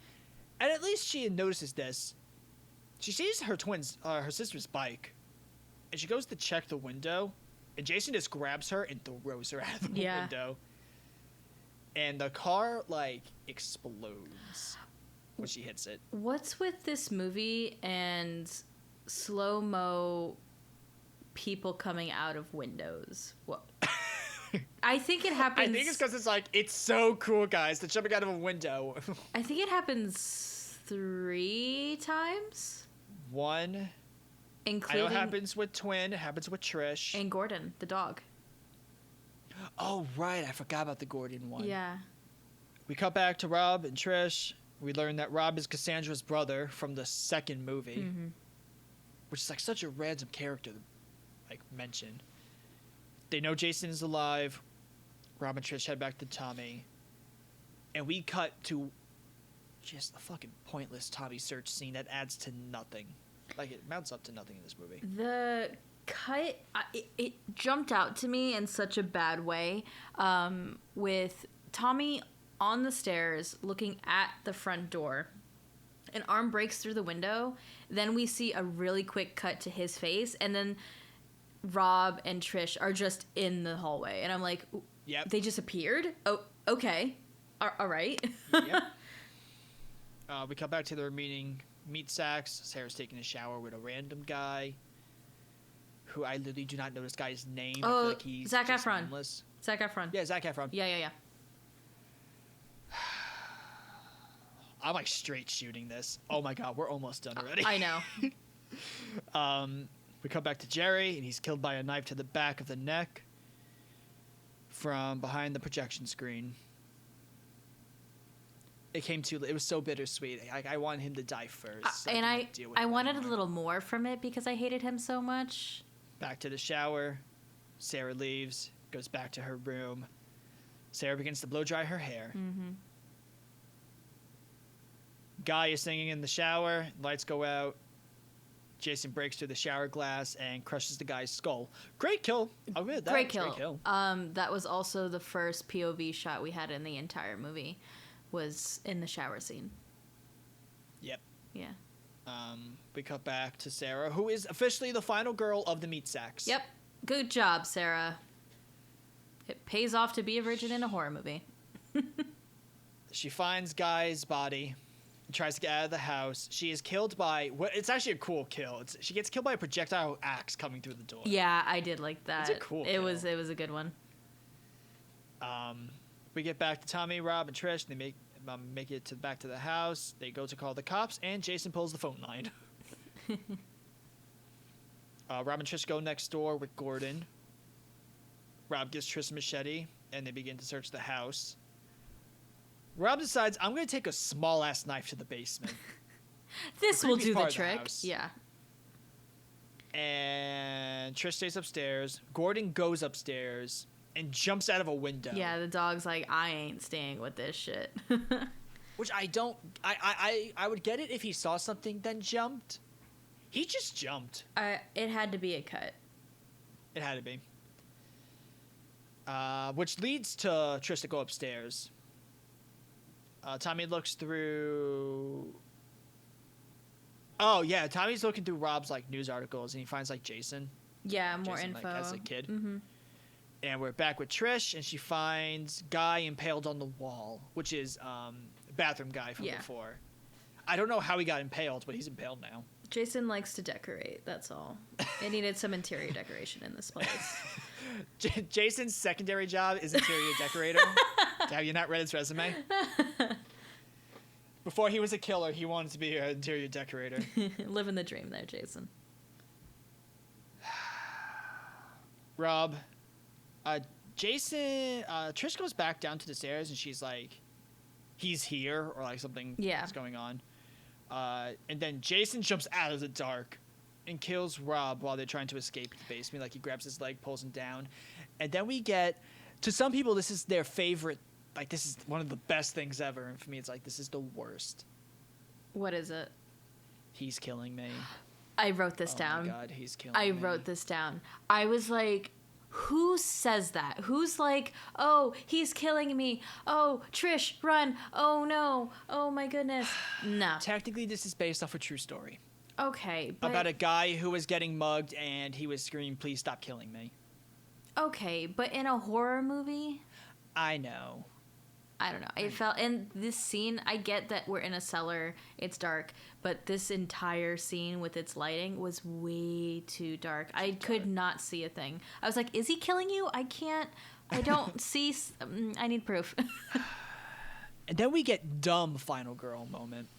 and at least she notices this. She sees her sister's bike, and she goes to check the window, and Jason just grabs her and throws her out of the window. And the car, like, explodes when she hits it. What's with this movie and slow-mo people coming out of windows? What? I think it happens. I think it's because it's so cool, guys. They're jumping out of a window. I think it happens 3 times. 1. I Including. know it happens with Twin. It happens with Trish. And Gordon, the dog. Oh, right. I forgot about the Gordon one. Yeah. We cut back to Rob and Trish. We learn that Rob is Cassandra's brother from the second movie, which is like such a random character to like mention. They know Jason is alive. Rob and Trish head back to Tommy, and we cut to just a fucking pointless Tommy search scene that adds to nothing. Like, it mounts up to nothing in this movie. The cut, it jumped out to me in such a bad way, with Tommy on the stairs looking at the front door. An arm breaks through the window. Then we see a really quick cut to his face, and then Rob and Trish are just in the hallway. And I'm like, Yep. they just appeared? Oh, okay. All right. Yep. We cut back to their meat sacks. Sarah's taking a shower with a random guy who I literally do not know this guy's name. I feel like he's Zac just Efron. nameless. Zac Efron. Yeah, Zac Efron. Yeah. I'm like straight shooting this. Oh my god, we're almost done already. I know. We come back to Jerry, and he's killed by a knife to the back of the neck from behind the projection screen. It came too late. It was so bittersweet. I wanted him to die first. So And I, I wanted a little more from it because I hated him so much. Back to the shower. Sarah leaves, goes back to her room. Sarah begins to blow dry her hair. Mm-hmm. Guy is singing in the shower. Lights go out. Jason breaks through the shower glass and crushes the guy's skull. Great kill. I'll admit that. Great kill. Great kill. That was also the first POV shot we had in the entire movie, was in the shower scene. Yep. Yeah. We cut back to Sarah, who is officially the final girl of the meat sacks. Yep. Good job, Sarah. It pays off to be a virgin in a horror movie. She finds Guy's body and tries to get out of the house. She is killed by... It's actually a cool kill. She gets killed by a projectile axe coming through the door. Yeah, I did like that. It's a cool It kill. was a good one. We get back to Tommy, Rob, and Trish. They make it back to the house. They go to call the cops, and Jason pulls the phone line. Rob and Trish go next door with Gordon. Rob gives Trish a machete, and they begin to search the house. Rob decides, I'm going to take a small-ass knife to the basement. This will creepiest do the part of the trick. house. Yeah. And Trish stays upstairs. Gordon goes upstairs and jumps out of a window. Yeah, the dog's like, I ain't staying with this shit. Which I don't... I would get it if he saw something, then jumped. He just jumped. It had to be a cut. It had to be. Which leads to Trish to go upstairs. Tommy looks through... Oh, yeah. Tommy's looking through Rob's, news articles, and he finds, Jason. Yeah, more Jason, info. as a kid. Mm-hmm. And we're back with Trish, and she finds Guy impaled on the wall, which is bathroom guy from before. I don't know how he got impaled, but he's impaled now. Jason likes to decorate, that's all. It needed some interior decoration in this place. Jason's secondary job is interior decorator. Have you not read his resume? Before he was a killer, he wanted to be an interior decorator. Living the dream there, Jason. Rob, Jason, Trish goes back down to the stairs, and she's like, he's here, or something is going on. And then Jason jumps out of the dark and kills Rob while they're trying to escape the basement. He grabs his leg, pulls him down. And then we get, to some people, this is their favorite, this is one of the best things ever. And for me, it's this is the worst. What is it? He's killing me. I wrote this down. Oh my God, he's killing me. I wrote this down. I was like, who says that? Who's like, oh, he's killing me. Oh, Trish, run. Oh, no. Oh, my goodness. No. Technically, this is based off a true story. Okay, but... About a guy who was getting mugged, and he was screaming, please stop killing me. Okay, but in a horror movie? I know. I don't know. It felt in this scene, I get that we're in a cellar, it's dark, but this entire scene with its lighting was way too dark. I could not see a thing. I was like, is he killing you? I don't see, I need proof. And then we get dumb final girl moment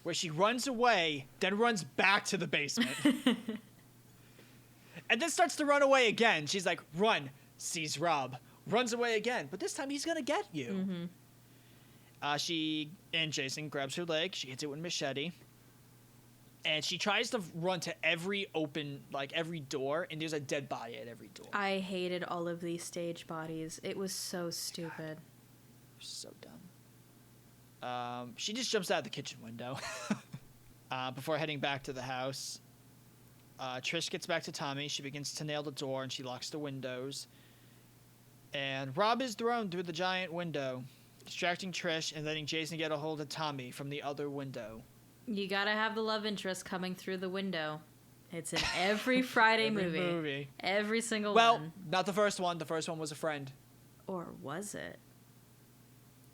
where she runs away, then runs back to the basement. And then starts to run away again. She's like, run, sees Rob, runs away again. But this time he's going to get you. Mm-hmm. She and Jason grabs her leg. She hits it with a machete. And she tries to run to every open, every door. And there's a dead body at every door. I hated all of these stage bodies. It was so stupid. So dumb. She just jumps out the kitchen window. Before heading back to the house. Trish gets back to Tommy. She begins to nail the door, and she locks the windows. And Rob is thrown through the giant window, distracting Trish and letting Jason get a hold of Tommy from the other window. You gotta have the love interest coming through the window. It's in every Friday movie. Every single one. Well, not the first one. The first one was a friend. Or was it?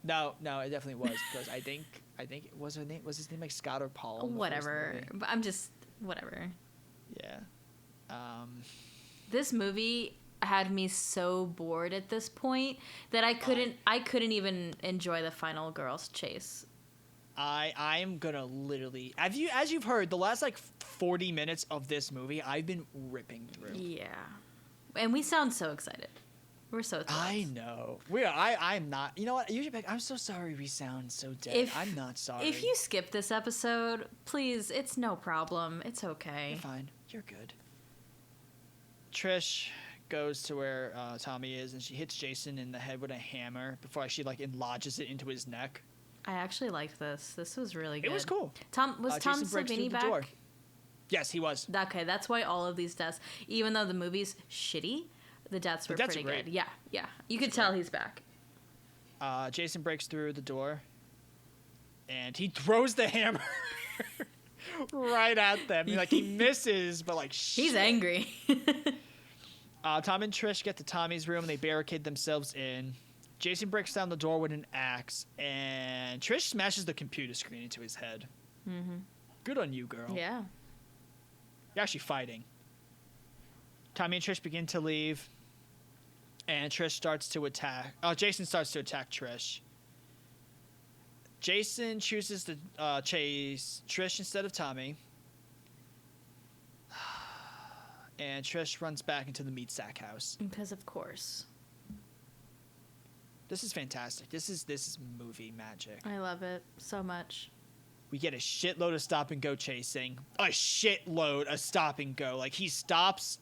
No, it definitely was, because I think it was her name. Was his name Scott or Paul? Whatever. But I'm just whatever. Yeah. This movie had me so bored at this point that I couldn't even enjoy the final girls chase. I'm gonna literally, as you've heard, the last 40 minutes of this movie, I've been ripping through. Yeah, and we sound so excited. We're so thrilled. I know. I'm not. You know what? I'm so sorry we sound so dead. I'm not sorry. If you skip this episode, please, it's no problem. It's okay. You're fine. You're good. Trish goes to where Tommy is, and she hits Jason in the head with a hammer before she like lodges it into his neck. I actually liked this. This was really good. It was cool. Tom Jason breaks through Savini the back? door. Yes, he was. Okay, that's why all of these deaths, even though the movie's shitty, the deaths were pretty great. good. Yeah. You could tell he's back. Jason breaks through the door, and he throws the hammer right at them. Like he misses, but like He's shit. angry. Tom and Trish get to Tommy's room, and they barricade themselves in. Jason breaks down the door with an axe, and Trish smashes the computer screen into his head. Mm-hmm. Good on you, girl. Yeah. You're actually fighting. Tommy and Trish begin to leave, and Trish starts to attack. Jason starts to attack Trish. Jason chooses to chase Trish instead of Tommy, and Trish runs back into the meat sack house. Because of course. This is fantastic. This is movie magic. I love it so much. We get a shitload of stop and go chasing. A shitload of stop and go. Like he stops,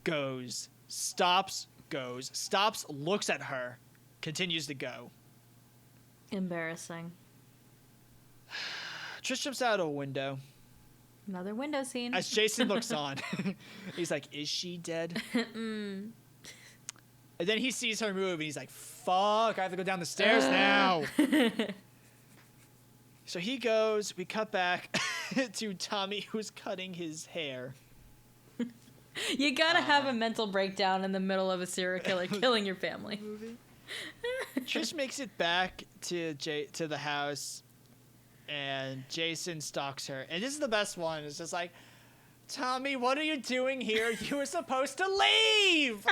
goes, stops, goes, stops, looks at her, continues to go. Embarrassing. Trish jumps out of a window. Another window scene. As Jason looks on, he's like, "Is she dead?" And then he sees her move, and he's like, "Fuck! I have to go down the stairs now." So he goes. We cut back to Tommy, who's cutting his hair. You gotta have a mental breakdown in the middle of a serial killer killing your family. Trish makes it back to the house, and Jason stalks her. And this is the best one. It's just like, Tommy, what are you doing here? You were supposed to leave!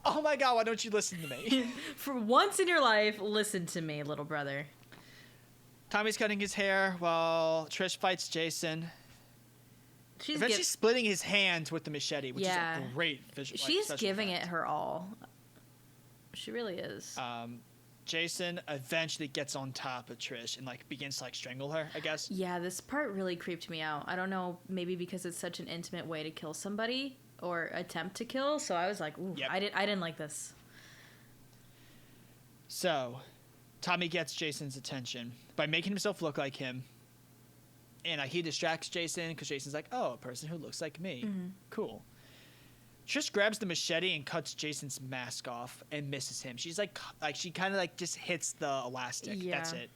Oh my god, why don't you listen to me? For once in your life, listen to me, little brother. Tommy's cutting his hair while Trish fights Jason. She's splitting his hands with the machete, which is a great visual. She's giving it her all. She really is. Jason eventually gets on top of Trish and like begins to like strangle her, I guess. Yeah, this part really creeped me out. I don't know, maybe because it's such an intimate way to kill somebody or attempt to kill. So I was like, ooh, yep. I didn't like this. So, Tommy gets Jason's attention by making himself look like him. And he distracts Jason because Jason's like, oh, a person who looks like me. Mm-hmm. Cool. Trish grabs the machete and cuts Jason's mask off and misses him. She's like she kind of like just hits the elastic. Yeah. That's it.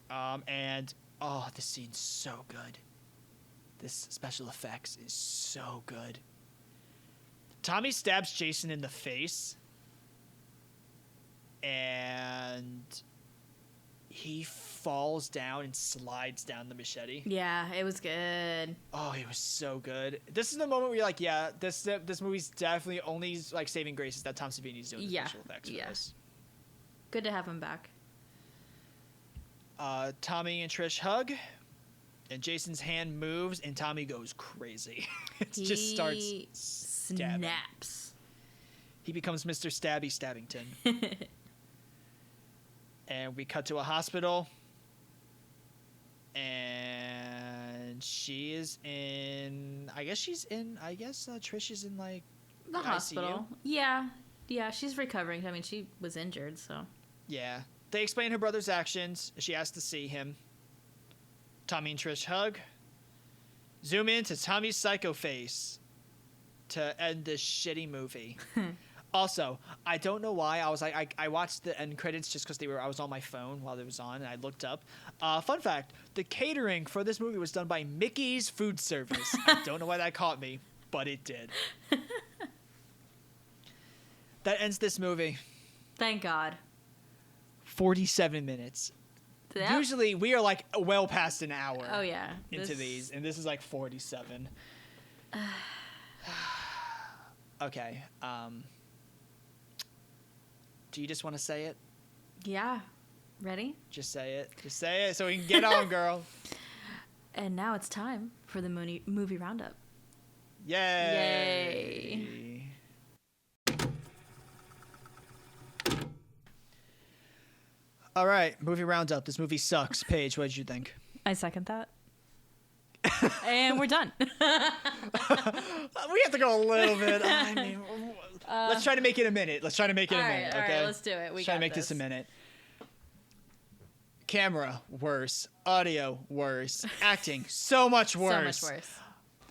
And this scene's so good. This special effects is so good. Tommy stabs Jason in the face, and he falls down and slides down the machete. Yeah, it was good. Oh, it was so good. This is the moment where you're like, yeah, this movie's definitely only like saving grace is that Tom Savini's doing the special effects for this. Good to have him back. Tommy and Trish hug, and Jason's hand moves, and Tommy goes crazy. He just starts stabbing. Snaps. He becomes Mr. Stabby Stabbington. And we cut to a hospital, and she is in. Trish is in like the hospital. ICU? Yeah, she's recovering. I mean, she was injured, so. Yeah, they explain her brother's actions. She asks to see him. Tommy and Trish hug. Zoom in to Tommy's psycho face to end this shitty movie. Also, I don't know why. I was like, I watched the end credits just because I was on my phone while it was on, and I looked up. Fun fact: the catering for this movie was done by Mickey's Food Service. I don't know why that caught me, but it did. That ends this movie. Thank God. 47 minutes. Yep. Usually we are like well past an hour. Oh yeah. Into these, and this is like 47. Okay. Do you just want to say it? Yeah. Ready? Just say it. Just say it so we can get on, girl. And now it's time for the movie roundup. Yay! All right, movie roundup. This movie sucks. Paige, what did you think? I second that. And we're done. We have to go a little bit. I mean, let's try to make it a minute. Let's try to make it a minute. All Okay, right, let's do it. Let's try to make this a minute. Camera worse, audio worse, acting so much worse. So much worse.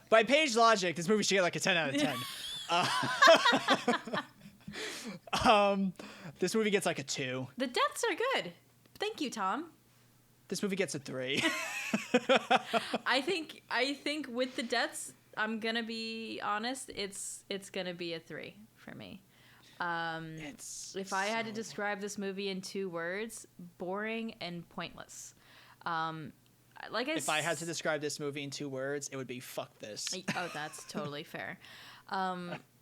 By Page logic, this movie should get like a 10 out of 10. This movie gets like a 2. The deaths are good. Thank you, Tom. This movie gets a 3. I think with the deaths, I'm gonna be honest. It's gonna be a 3 for me. If I had to describe this movie in 2 words, boring and pointless. If I had to describe this movie in 2 words, it would be fuck this. Oh, that's totally fair.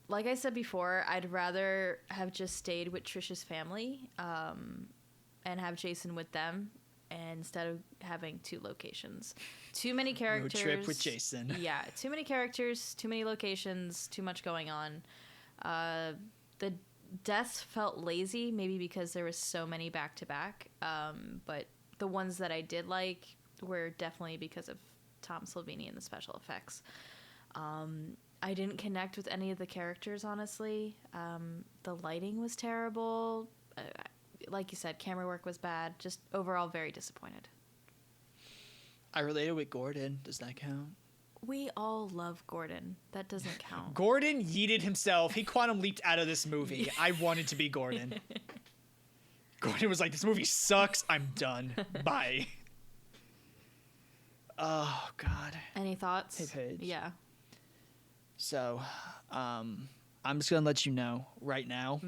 Like I said before, I'd rather have just stayed with Trisha's family and have Jason with them instead of having 2 locations. Too many characters. Road trip with Jason. Yeah, too many characters, too many locations, too much going on. The deaths felt lazy, maybe because there was so many back to back. But the ones that I did like were definitely because of Tom Savini and the special effects. I didn't connect with any of the characters, honestly. The lighting was terrible. Like you said, camera work was bad. Just overall very disappointed. I related with Gordon. Does that count? We all love Gordon. That doesn't count. Gordon yeeted himself. He quantum leaped out of this movie. I wanted to be Gordon. Gordon was like, this movie sucks. I'm done. Bye. Oh, God. Any thoughts? Hey, Paige. Yeah. So, I'm just going to let you know right now,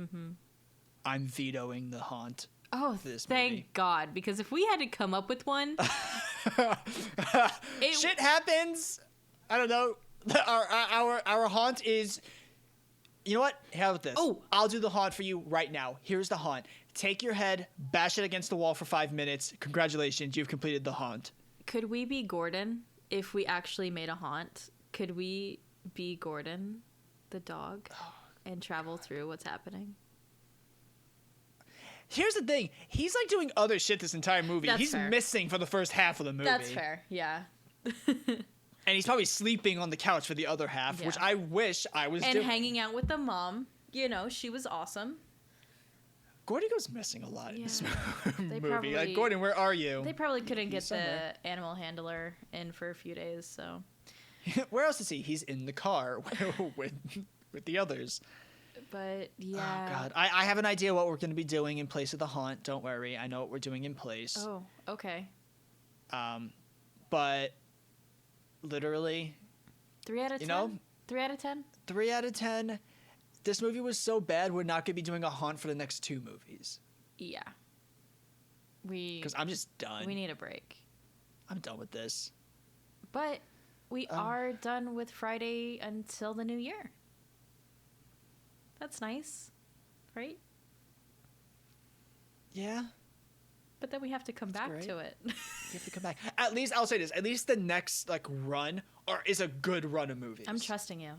I'm vetoing The Haunt. Oh, this thank movie. God. Because if we had to come up with one... Shit happens. I don't know. Our haunt is. You know what? How about this? Oh. I'll do the haunt for you right now. Here's the haunt. Take your head, bash it against the wall for 5 minutes. Congratulations, you've completed the haunt. Could we be Gordon if we actually made a haunt? Could we be Gordon, the dog, and travel through what's happening? Here's the thing. He's like doing other shit this entire movie. That's He's fair. missing for the first half of the movie. That's fair. Yeah. And he's probably sleeping on the couch for the other half, Yeah. which I wish I was And doing. hanging out with the mom. You know, she was awesome. Gordon goes missing a lot in this movie. probably- Like, Gordon, where are you? They probably couldn't get somewhere. the animal handler in for a few days, so. Where else is he? He's in the car with the others. But yeah. Oh, God. I have an idea what we're going to be doing in place of the haunt. Don't worry. I know what we're doing in place. Oh, okay. But literally, 3 out of 10? You know? 3 out of 10? 3 out of 10. This movie was so bad, we're not going to be doing a haunt for the next 2 movies. Yeah. Because I'm just done. We need a break. I'm done with this. But we are done with Friday until the new year. That's nice, right? Yeah. But then we have to come back great. to it. You have to come back. At least, I'll say this. At least the next, run is a good run of movies. I'm trusting you.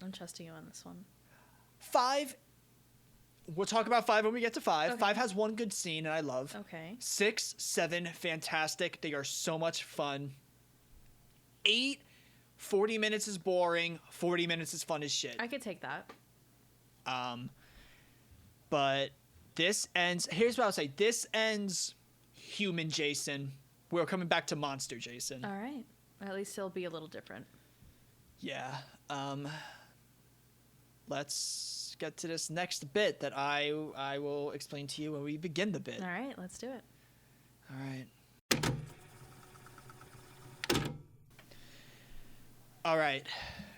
I'm trusting you on this one. 5. We'll talk about 5 when we get to 5. Okay. 5 has one good scene, and I love. Okay. 6, 7, fantastic. They are so much fun. 8, 40 minutes is boring. 40 minutes is fun as shit. I could take that. But this ends. Here's what I'll say. This ends human Jason. We're coming back to monster Jason. All right. At least it'll be a little different. Yeah. Let's get to this next bit that I will explain to you when we begin the bit. All right. Let's do it. All right. All right.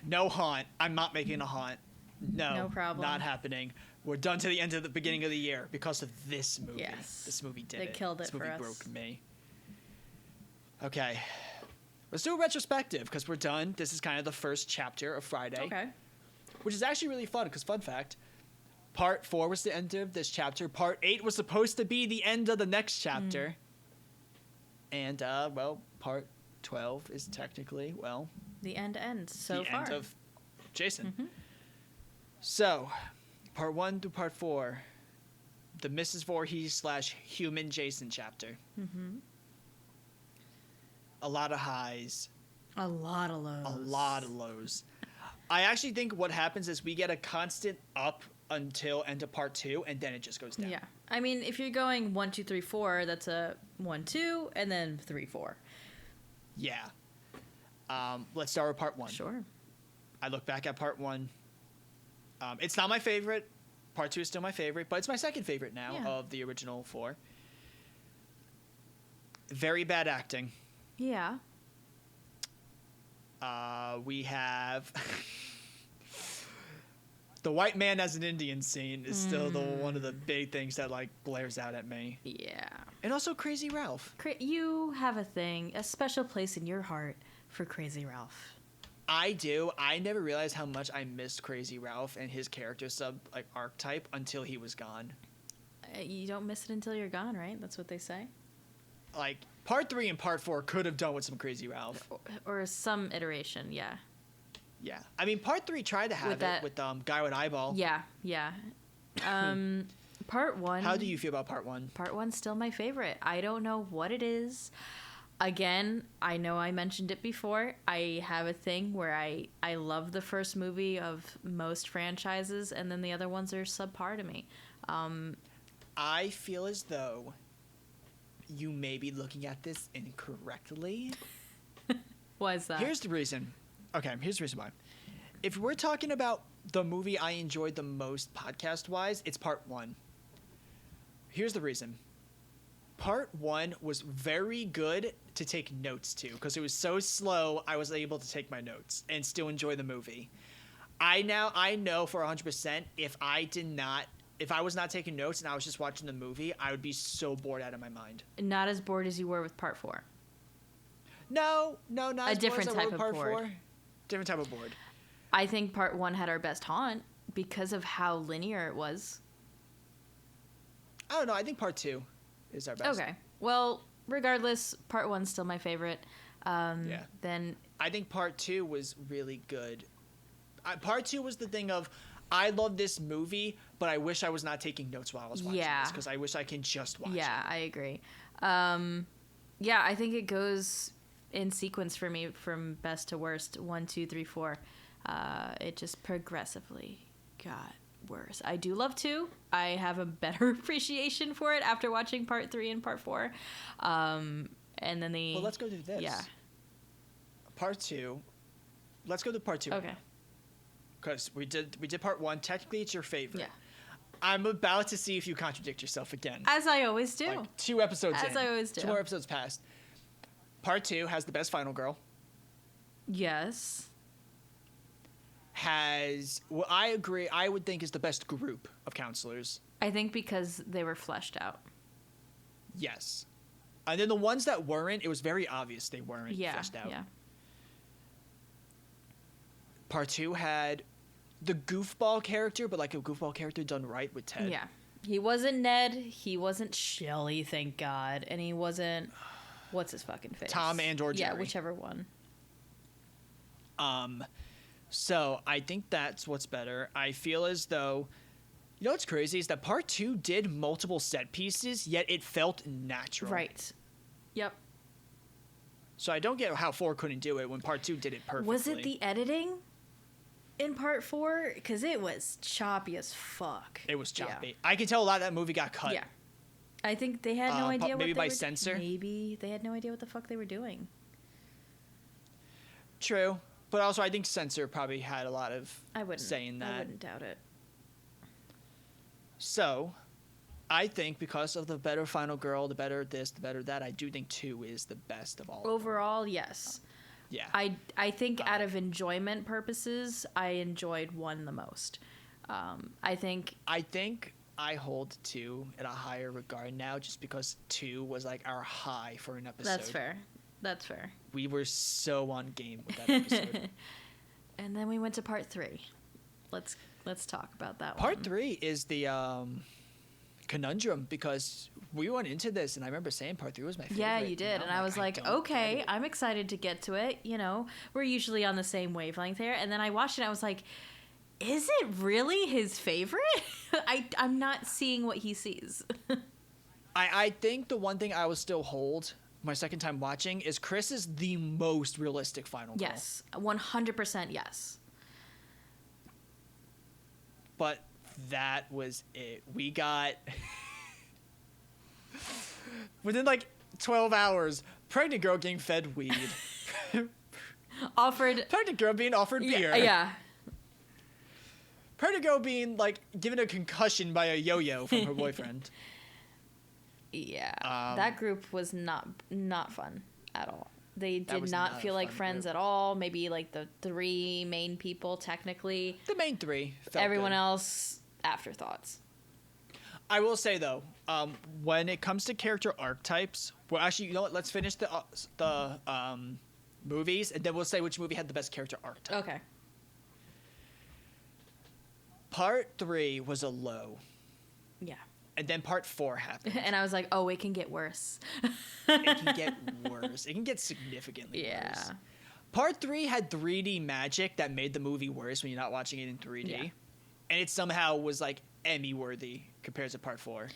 No haunt. I'm not making a haunt. No problem. Not happening. We're done to the end of the beginning of the year because of this movie. Yes. This movie did They it. killed it This movie for us. broke me. Okay. Let's do a retrospective because we're done. This is kind of the first chapter of Friday. Okay. Which is actually really fun because, fun fact, part 4 was the end of this chapter. Part 8 was supposed to be the end of the next chapter. And, part 12 is technically, The end ends so the far. end of Jason. So, part 1 to part 4, the Mrs. Voorhees / human Jason chapter. A lot of highs, A lot of lows. A lot of lows. I actually think what happens is we get a constant up until end of part 2, and then it just goes down. Yeah. I mean, if you're going 1, 2, 3, 4, that's a 1, 2, and then 3, 4. Yeah. Let's start with part 1. Sure. I look back at part 1. It's not my favorite. Part 2 is still my favorite, but it's my second favorite now of the original 4. Very bad acting. Yeah. We have the white man as an Indian scene is still one of the big things that like blares out at me. Yeah. And also Crazy Ralph. You have a special place in your heart for Crazy Ralph. I do. I never realized how much I missed Crazy Ralph and his character archetype until he was gone. You don't miss it until you're gone, right? That's what they say. Like part 3 and part 4 could have done with some Crazy Ralph, or some iteration. Yeah. Yeah, I mean part 3 tried to have it with Guy with Eyeball. Yeah, yeah. Part 1. How do you feel about part 1? Part 1's still my favorite. I don't know what it is. Again, I know I mentioned it before. I have a thing where I love the first movie of most franchises, and then the other ones are subpar to me. I feel as though you may be looking at this incorrectly. Why is that? Here's the reason. Okay, here's the reason why. If we're talking about the movie I enjoyed the most podcast-wise, it's part 1. Here's the reason. Part 1 was very good to take notes to because it was so slow I was able to take my notes and still enjoy the movie. I know for 100% if I was not taking notes and I was just watching the movie, I would be so bored out of my mind. Not as bored as you were with part 4. No, not a as different bored as I type were of part bored. 4. Different type of bored. I think part 1 had our best haunt because of how linear it was. I don't know. I think part 2 is our best. Okay. Well, regardless, part 1's still my favorite. Then I think part 2 was really good. Part 2 was the thing of I love this movie, but I wish I was not taking notes while I was watching this because I wish I can just watch it. Yeah, I agree. I think it goes in sequence for me from best to worst. 1, 2, 3, 4. It just progressively got worse. I do love 2. I have a better appreciation for it after watching part 3 and part 4. And then Well, let's go do this. Yeah. Part 2. Let's go to part 2. Okay. Because we did part 1. Technically, it's your favorite. Yeah. I'm about to see if you contradict yourself again. As I always do. Like 2 episodes in. As I always do. 2 more episodes passed. Part 2 has the best final girl. Yes. Has what I agree I would think is the best group of counselors. I think because they were fleshed out. Yes. And then the ones that weren't, it was very obvious they weren't fleshed out. Yeah. Part 2 had the goofball character, but like a goofball character done right with Ted. Yeah. He wasn't Ned. He wasn't Shelly, thank God. And he wasn't... What's his fucking face? Tom and or Jerry. Yeah, whichever one. So I think that's what's better. I feel as though... You know what's crazy is that part 2 did multiple set pieces, yet it felt natural. Right. Yep. So I don't get how 4 couldn't do it when part 2 did it perfectly. Was it the editing in part 4? Because it was choppy as fuck. It was choppy. Yeah. I can tell a lot of that movie got cut. Yeah. I think they had no idea what maybe they by were... censor? Maybe they had no idea what the fuck they were doing. True. But also I think censor probably had a lot of say in that. I wouldn't doubt it. So, I think because of the better final girl, the better this, the better that, I do think 2 is the best of all. Overall, yes. Yeah. I think out of enjoyment purposes, I enjoyed 1 the most. I think I hold 2 in a higher regard now just because 2 was like our high for an episode. That's fair. We were so on game with that episode. And then we went to part 3. Let's talk about that Part one. 3 is the conundrum because we went into this and I remember saying part 3 was my favorite. Yeah, you did. And I was like, okay, I'm excited to get to it. You know, we're usually on the same wavelength there. And then I watched it and I was like, is it really his favorite? I'm not seeing what he sees. I think the one thing I will still hold my second time watching, is Chris is the most realistic final girl. Yes, 100% yes. But that was it. We got within like 12 hours, pregnant girl getting fed weed. Pregnant girl being offered beer. Yeah. Pregnant girl being like given a concussion by a yo-yo from her boyfriend. Yeah. That group was not fun at all. They did not feel like friends at all. Maybe like the 3 main people technically. The main 3. Felt Everyone good. else afterthoughts. I will say though, when it comes to character archetypes, well, actually, you know what? Let's finish the movies, and then we'll say which movie had the best character archetype. Okay. Part 3 was a low, Yeah. and then Part 4 happened. And I was like, oh, it can get worse. It can get worse. It can get significantly worse. Part 3 had 3D magic that made the movie worse when you're not watching it in 3D. Yeah. And it somehow was like Emmy worthy compared to Part 4.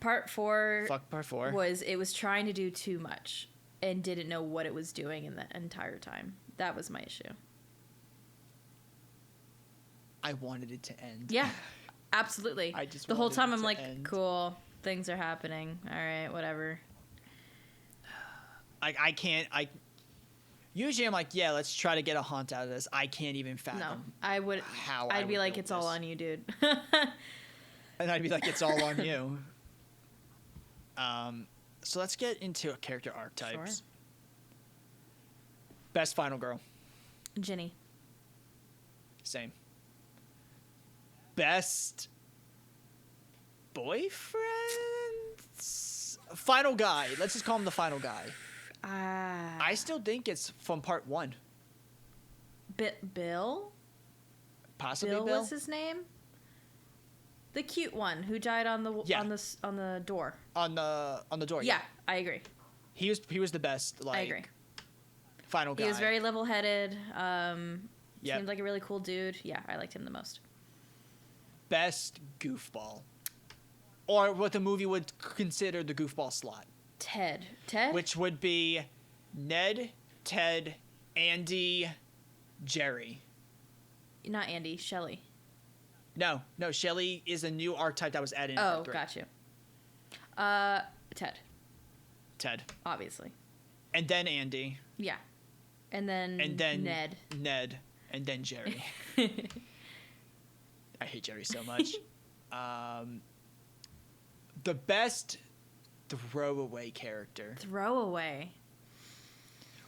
Part 4 Fuck Part 4. was trying to do too much and didn't know what it was doing in the entire time. That was my issue. I wanted it to end. Yeah, absolutely. I just the whole wanted time it I'm to like, end. cool, things are happening. All right, whatever. I can't. Usually I'm like, yeah, let's try to get a haunt out of this. I can't even fathom. No, I would. How I I'd be would like, build it's all this. on you, dude. And I'd be like, it's all on you. So let's get into character archetypes. Sure. Best final girl. Ginny. Same. Best boyfriend? Final guy. Let's just call him the final guy. I still think it's from Part 1. Bill? Possibly Bill Bill. was his name? The cute one who died on the Yeah. on the door. On the door. Yeah, I agree. He was the best. Like, I agree. Final guy. He was very level-headed. Yep. Seemed like a really cool dude. Yeah, I liked him the most. Best goofball, or what the movie would consider the goofball slot, Ted, which would be Ned, Ted, Andy, Jerry. not Andy, Shelley. No, Shelly is a new archetype that was added in Oh, Part 3. got you. Ted, Ted. obviously. And then Andy. Yeah, and then Ned. Ned, and then Jerry. I hate Jerry so much. The best throwaway character, Throwaway.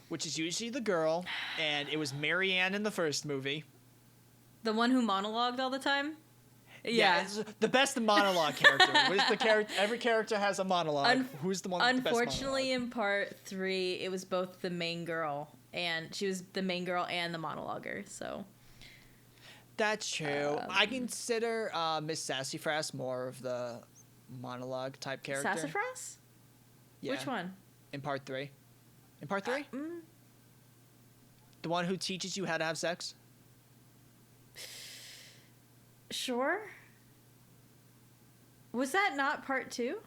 which is usually the girl, and it was Marianne in the first movie. The one who monologued all the time? Yeah, it's the best monologue character. What is the character? Every character has a monologue. Who's the one with the best Unfortunately, monologue? in Part 3, it was both the main girl, and she was the main girl and the monologuer, so... That's true. I consider Miss Sassafras more of the monologue type character. Sassafras? Yeah. Which one? In Part 3. In Part 3? Mm, The one who teaches you how to have sex? sure. Was that not Part 2?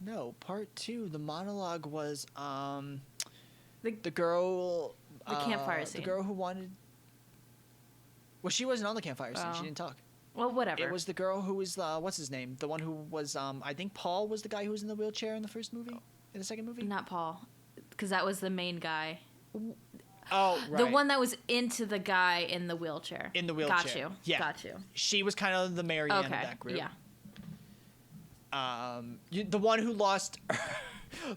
No, Part 2. The monologue was The girl. The campfire scene. The girl who wanted. Well, she wasn't on the campfire scene. Oh. She didn't talk. Well, whatever. It was the girl who was what's his name? The one who was I think Paul was the guy who was in the wheelchair in the first movie. In the second movie. Not Paul, because that was the main guy. Oh, right. The one that was into the guy in the wheelchair. In the wheelchair. Got you. Yeah. Got you. She was kind of the Marianne Okay. of that group. Yeah. The one who lost.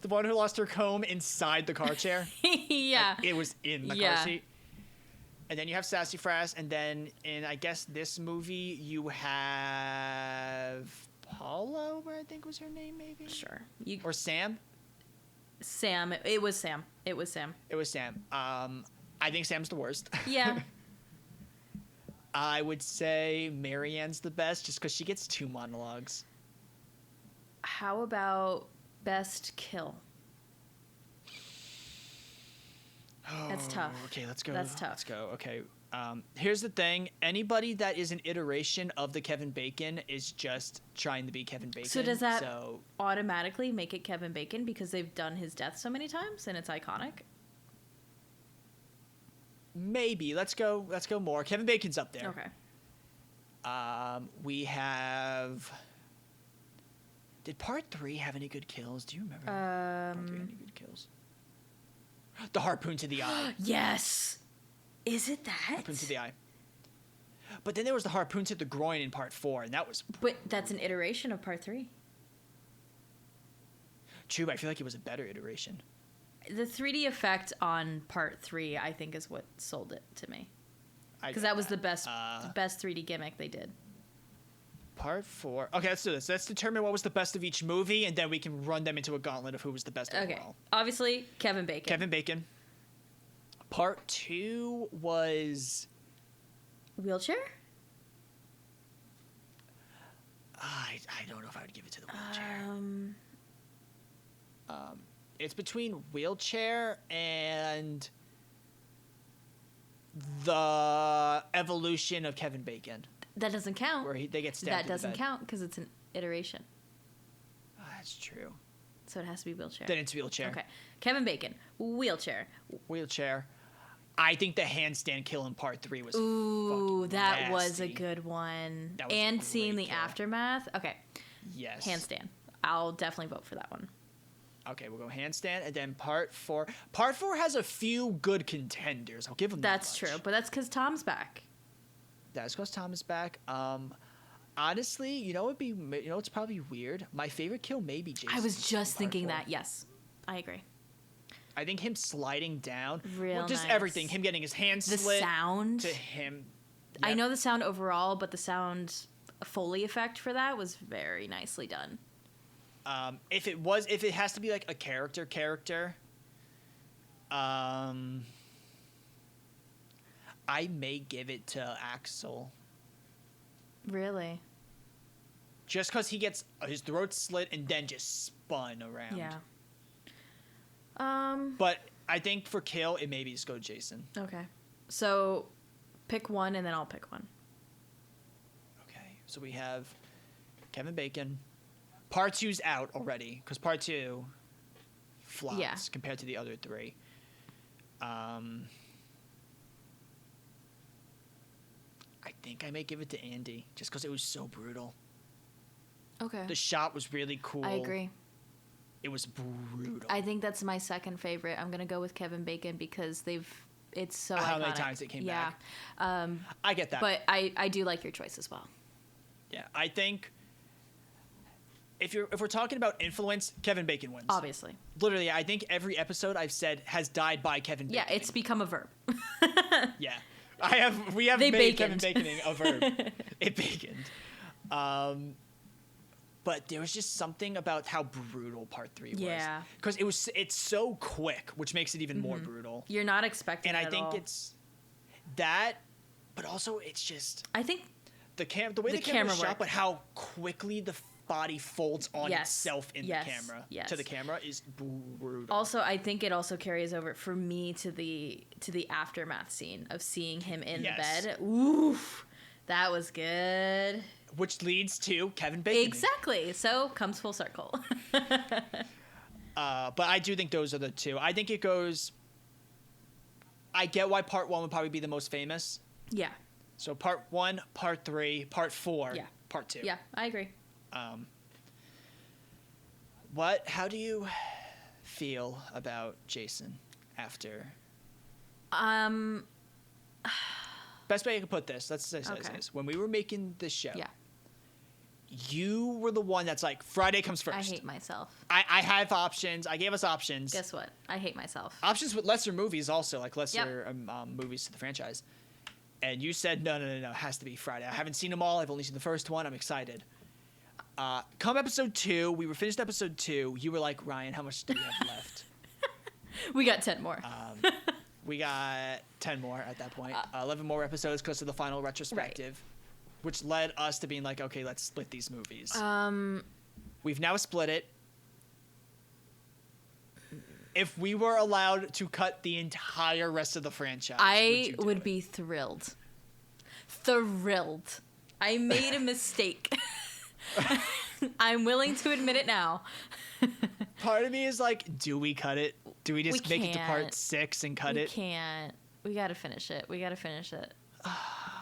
The one who lost her comb inside the car chair. Yeah. Like, it was in the Yeah. car seat. And then you have Sassafras, and then in I guess this movie you have Paula, I think was her name, maybe. Sure. Or Sam. Sam. It was Sam. It was Sam. It was Sam. I think Sam's the worst. Yeah. I would say Marianne's the best, just because she gets 2 monologues. How about best kill? That's tough. Okay, let's go. That's tough. Let's go. Okay. Here's the thing: anybody that is an iteration of the Kevin Bacon is just trying to be Kevin Bacon. So does that automatically make it Kevin Bacon because they've done his death so many times and it's iconic? Maybe. Let's go more. Kevin Bacon's up there. Okay. We have. Did part 3 have any good kills? Do you remember? Part 3 had any good kills? The harpoon to the eye. Yes. Is it that? Harpoon to the eye. But then there was the harpoon to the groin in part 4, and that was. But that's an iteration of part 3. True, but I feel like it was a better iteration. The 3D effect on part 3, I think, is what sold it to me. Because that was the best 3D gimmick they did. Part 4. Okay, let's do this. Let's determine what was the best of each movie, and then we can run them into a gauntlet of who was the best overall. Okay. Obviously, Kevin Bacon. Kevin Bacon. Part 2 was... Wheelchair? I don't know if I would give it to the Wheelchair. It's between Wheelchair and the evolution of Kevin Bacon. That doesn't count. Where they get stabbed. That doesn't count because it's an iteration. Oh, that's true. So it has to be Wheelchair. Then it's Wheelchair. Okay. Kevin Bacon. Wheelchair. Wheelchair. I think the handstand kill in part 3 was that nasty. was a good one. That was and a seeing the great kill. aftermath. Okay. Yes. Handstand. I'll definitely vote for that one. Okay, we'll go handstand, and then part 4. Part 4 has a few good contenders. I'll give them That's that much. true, but that's because Tom's back. That's because Tom is back. Honestly, it's probably weird. My favorite kill may be Jason. I was just thinking 4. that. Yes, I agree. I think him sliding down, just nice. everything. Him getting his hand The slit sound. to him. I Yep. know the sound overall, but the sound Foley effect for that was very nicely done. If it has to be like a character, I may give it to Axel. Really? Just because he gets his throat slit and then just spun around. Yeah. But I think for kill, it maybe just go Jason. Okay. So pick one and then I'll pick one. Okay. So we have Kevin Bacon. Part 2's out already because part 2 flops compared to the other 3. I think I may give it to Andy just because it was so brutal. Okay. The shot was really cool. I agree. It was brutal. I think that's my second favorite. I'm gonna go with Kevin Bacon because it's so How iconic. many times it came back. Yeah. I get that. But I do like your choice as well. Yeah, I think if we're talking about influence, Kevin Bacon wins. Obviously. Literally, I think every episode I've said has died by Kevin Bacon. Yeah, it's become a verb. Yeah. We have They made baconed. Kevin Baconing a verb. It baconed. But there was just something about how brutal part 3 was. Yeah. Because it's so quick, which makes it even more brutal. You're not expecting And it I at think all. it's that, but also it's just I think the way the camera camera was shot, work. but how quickly the body folds on Yes. itself in Yes. the camera Yes. to the camera is brutal. also I think it also carries over for me to the aftermath scene of seeing him in Yes. the bed. Oof. That was good. Which leads to Kevin Bacon. Exactly. So comes full circle. But I do think those are the two. I think it goes. I get why part 1 would probably be the most famous. Yeah. So part 1, part 3, part 4, Yeah. part 2. Yeah, I agree. How do you feel about Jason after? Best way I could put this. Let's say Okay. this. When we were making this show, Yeah. you were the one that's like, Friday comes first. I hate myself. I have options. I gave us options. Guess what? I hate myself. Options with lesser movies also, like lesser movies to the franchise. And you said, no, it has to be Friday. I haven't seen them all. I've only seen the first one. I'm excited. Come episode 2, we were finished episode 2. You were like, Ryan, how much do we have left? We got 10 more. We got 10 more at that point. 11 more episodes because of the final retrospective, which led us to being like, okay, let's split these movies. We've now split it. if we were allowed to cut the entire rest of the franchise, I would would be thrilled. Thrilled. I made a mistake. I'm willing to admit it now. Part of me is like, do we cut it? Do we just make it to part can't. 6 and cut We it? can't. We gotta finish it.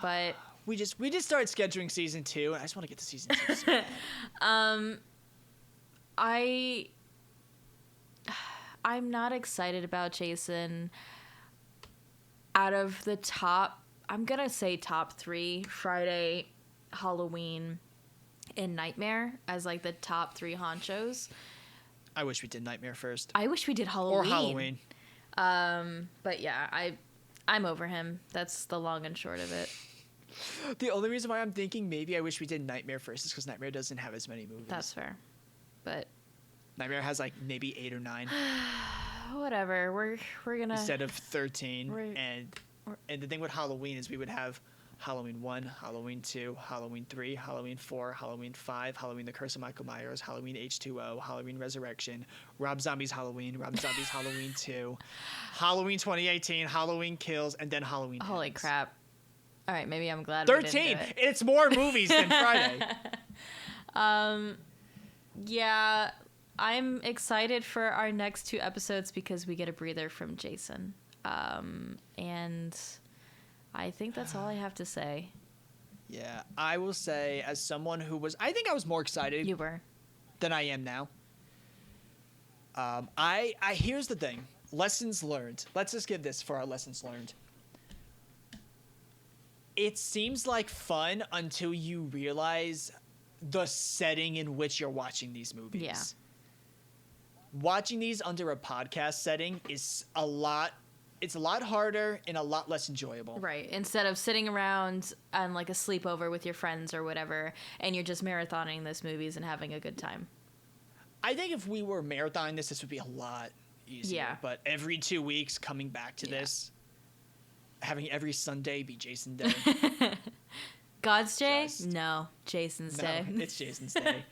But We just started scheduling season 2, and I just want to get to season 2. So bad. I'm not excited about Jason. Out of the top, I'm gonna say top 3: Friday, Halloween, and Nightmare as like the top 3 honchos. I wish we did Nightmare first. I wish we did Halloween. Or Halloween. But yeah, I'm over him. That's the long and short of it. The only reason why I'm thinking maybe I wish we did Nightmare first is because Nightmare doesn't have as many movies. That's fair. But Nightmare has like maybe 8 or 9 whatever. We're gonna instead of 13. We're- And the thing with Halloween is we would have Halloween 1, Halloween 2, Halloween 3, Halloween 4, Halloween 5, Halloween The Curse of Michael Myers, Halloween H2O, Halloween Resurrection, Rob Zombie's Halloween, Rob Zombie's Halloween 2, Halloween 2018, Halloween Kills, and then Halloween Holy Ends. crap. All right, maybe I'm glad 13! we didn't do it. It's more movies than Friday. Yeah, I'm excited for our next 2 episodes because we get a breather from Jason. And I think that's all I have to say. Yeah, I will say, as someone who was, I think I was more excited You were. than I am now. Here's the thing. Lessons learned. Let's just give this for our lessons learned. It seems like fun until you realize the setting in which you're watching these movies. Yeah. Watching these under a podcast setting is a lot harder and a lot less enjoyable. Right. Instead of sitting around on like a sleepover with your friends or whatever, and you're just marathoning those movies and having a good time. I think if we were marathoning this would be a lot easier. Yeah. But every 2 weeks coming back to Yeah. this, having every Sunday be Jason Day. God's Day? Just- No, Jason's No, Day. it's Jason's Day.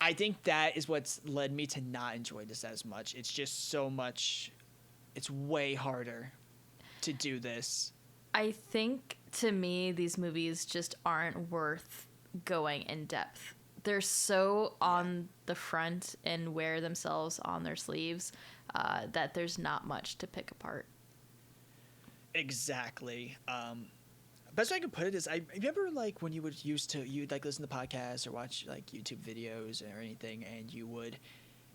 I think that is what's led me to not enjoy this as much. It's just so much. It's way harder to do this. I think to me, these movies just aren't worth going in depth. They're so on the front and wear themselves on their sleeves that there's not much to pick apart. Exactly. Best way I can put it is, I remember like when you'd like listen to podcasts or watch like YouTube videos or anything, and you would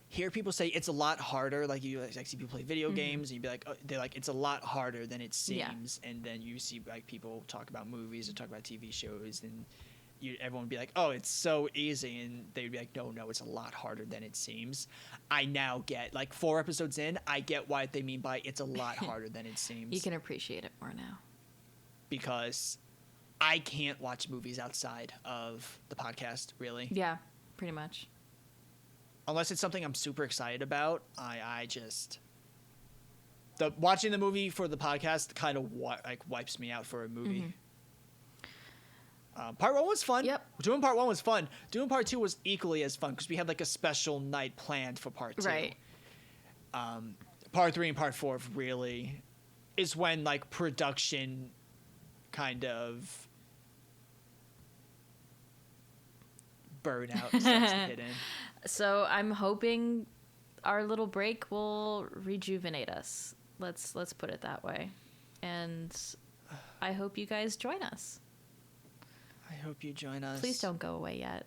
hear people say it's a lot harder. Like you like see people play video games, and you'd be like, oh, they're like, it's a lot harder than it seems. Yeah. And then you see like people talk about movies or talk about TV shows, and everyone would be like, oh, it's so easy, and they'd be like, no, it's a lot harder than it seems. I now get, like 4 episodes in, I get what they mean by it's a lot harder than it seems. You can appreciate it more now. Because I can't watch movies outside of the podcast, really. Yeah, pretty much. Unless it's something I'm super excited about, watching the movie for the podcast kind of wipes me out for a movie. Part 1 was fun. Yep. Doing part 1 was fun. Doing part 2 was equally as fun because we had like a special night planned for part 2. Right. Part 3 and part 4 really is when like production kind of burnout starts to hit in. So I'm hoping our little break will rejuvenate us. Let's put it that way. And I hope you guys join us. I hope you join us. Please don't go away yet.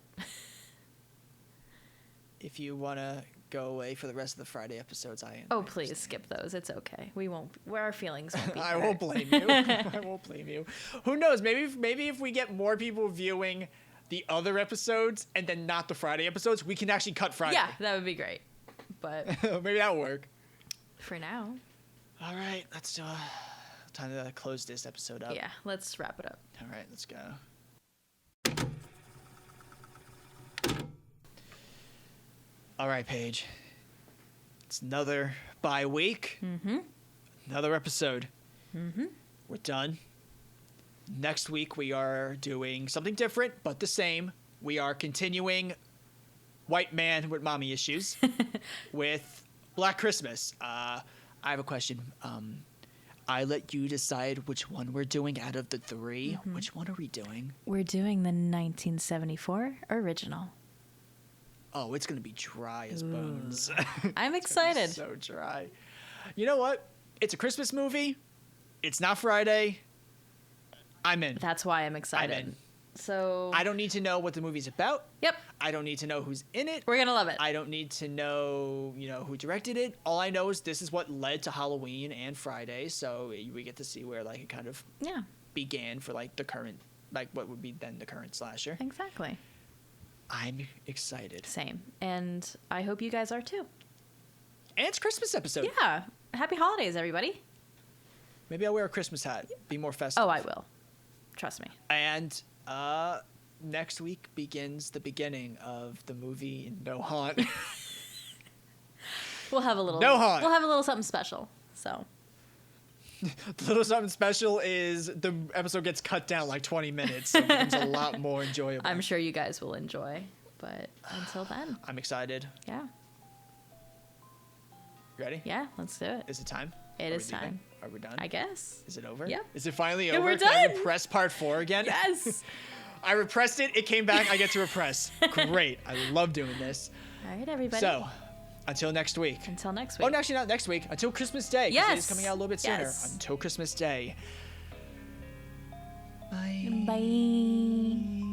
If you want to go away for the rest of the Friday episodes, Oh, please skip those. It's okay. We won't. Our feelings won't be I hurt. won't blame you. I won't blame you. Who knows? Maybe if we get more people viewing the other episodes and then not the Friday episodes, we can actually cut Friday. Yeah, that would be great. But Maybe that'll work. for now, All right, let's time to close this episode up. yeah, let's wrap it up. All right, let's go. All right, Paige. It's another bye week. Another episode. We're done. Next week, we are doing something different, but the same. We are continuing White Man with Mommy Issues with Black Christmas. I have a question. I let you decide which one we're doing out of the 3. Mm-hmm. Which one are we doing? We're doing the 1974 original. Oh, it's gonna be dry as bones. I'm It's gonna be excited. so dry. You know what? It's a Christmas movie. It's not Friday. I'm in. That's why I'm excited. in. So I don't need to know what the movie's about. Yep, I don't need to know who's in it. we're gonna love it. I don't need to know, who directed it. All I know is this is what led to Halloween and Friday, so we get to see where like it kind of Yeah, began for like the current, like what would be then the current slasher. exactly. I'm excited. Same. And I hope you guys are too. And it's Christmas episode. Yeah. Happy holidays, everybody. Maybe I'll wear a Christmas hat. Be more festive. Oh, I will. Trust me. And next week begins the beginning of the movie No Haunt. We'll have a little No haunt. We'll have a little something special. So The little something special is the episode gets cut down like 20 minutes, so it becomes a lot more enjoyable. I'm sure you guys will enjoy. But until then, I'm excited. yeah. Ready? Yeah, let's do it. Is it time? It Are is we leaving? time. Are we done? I guess. Is it over? Yeah. Is it finally Yeah, over? we're Can I done. repress part 4 again? Yes. I repressed it. It came back. I get to repress. Great. I love doing this. All right, everybody. So, until next week. Until next Oh, week. no, actually not next week. Until Christmas Day. 'Cause Yes. It is coming out a little bit sooner. Yes. Until Christmas Day. Bye. Bye.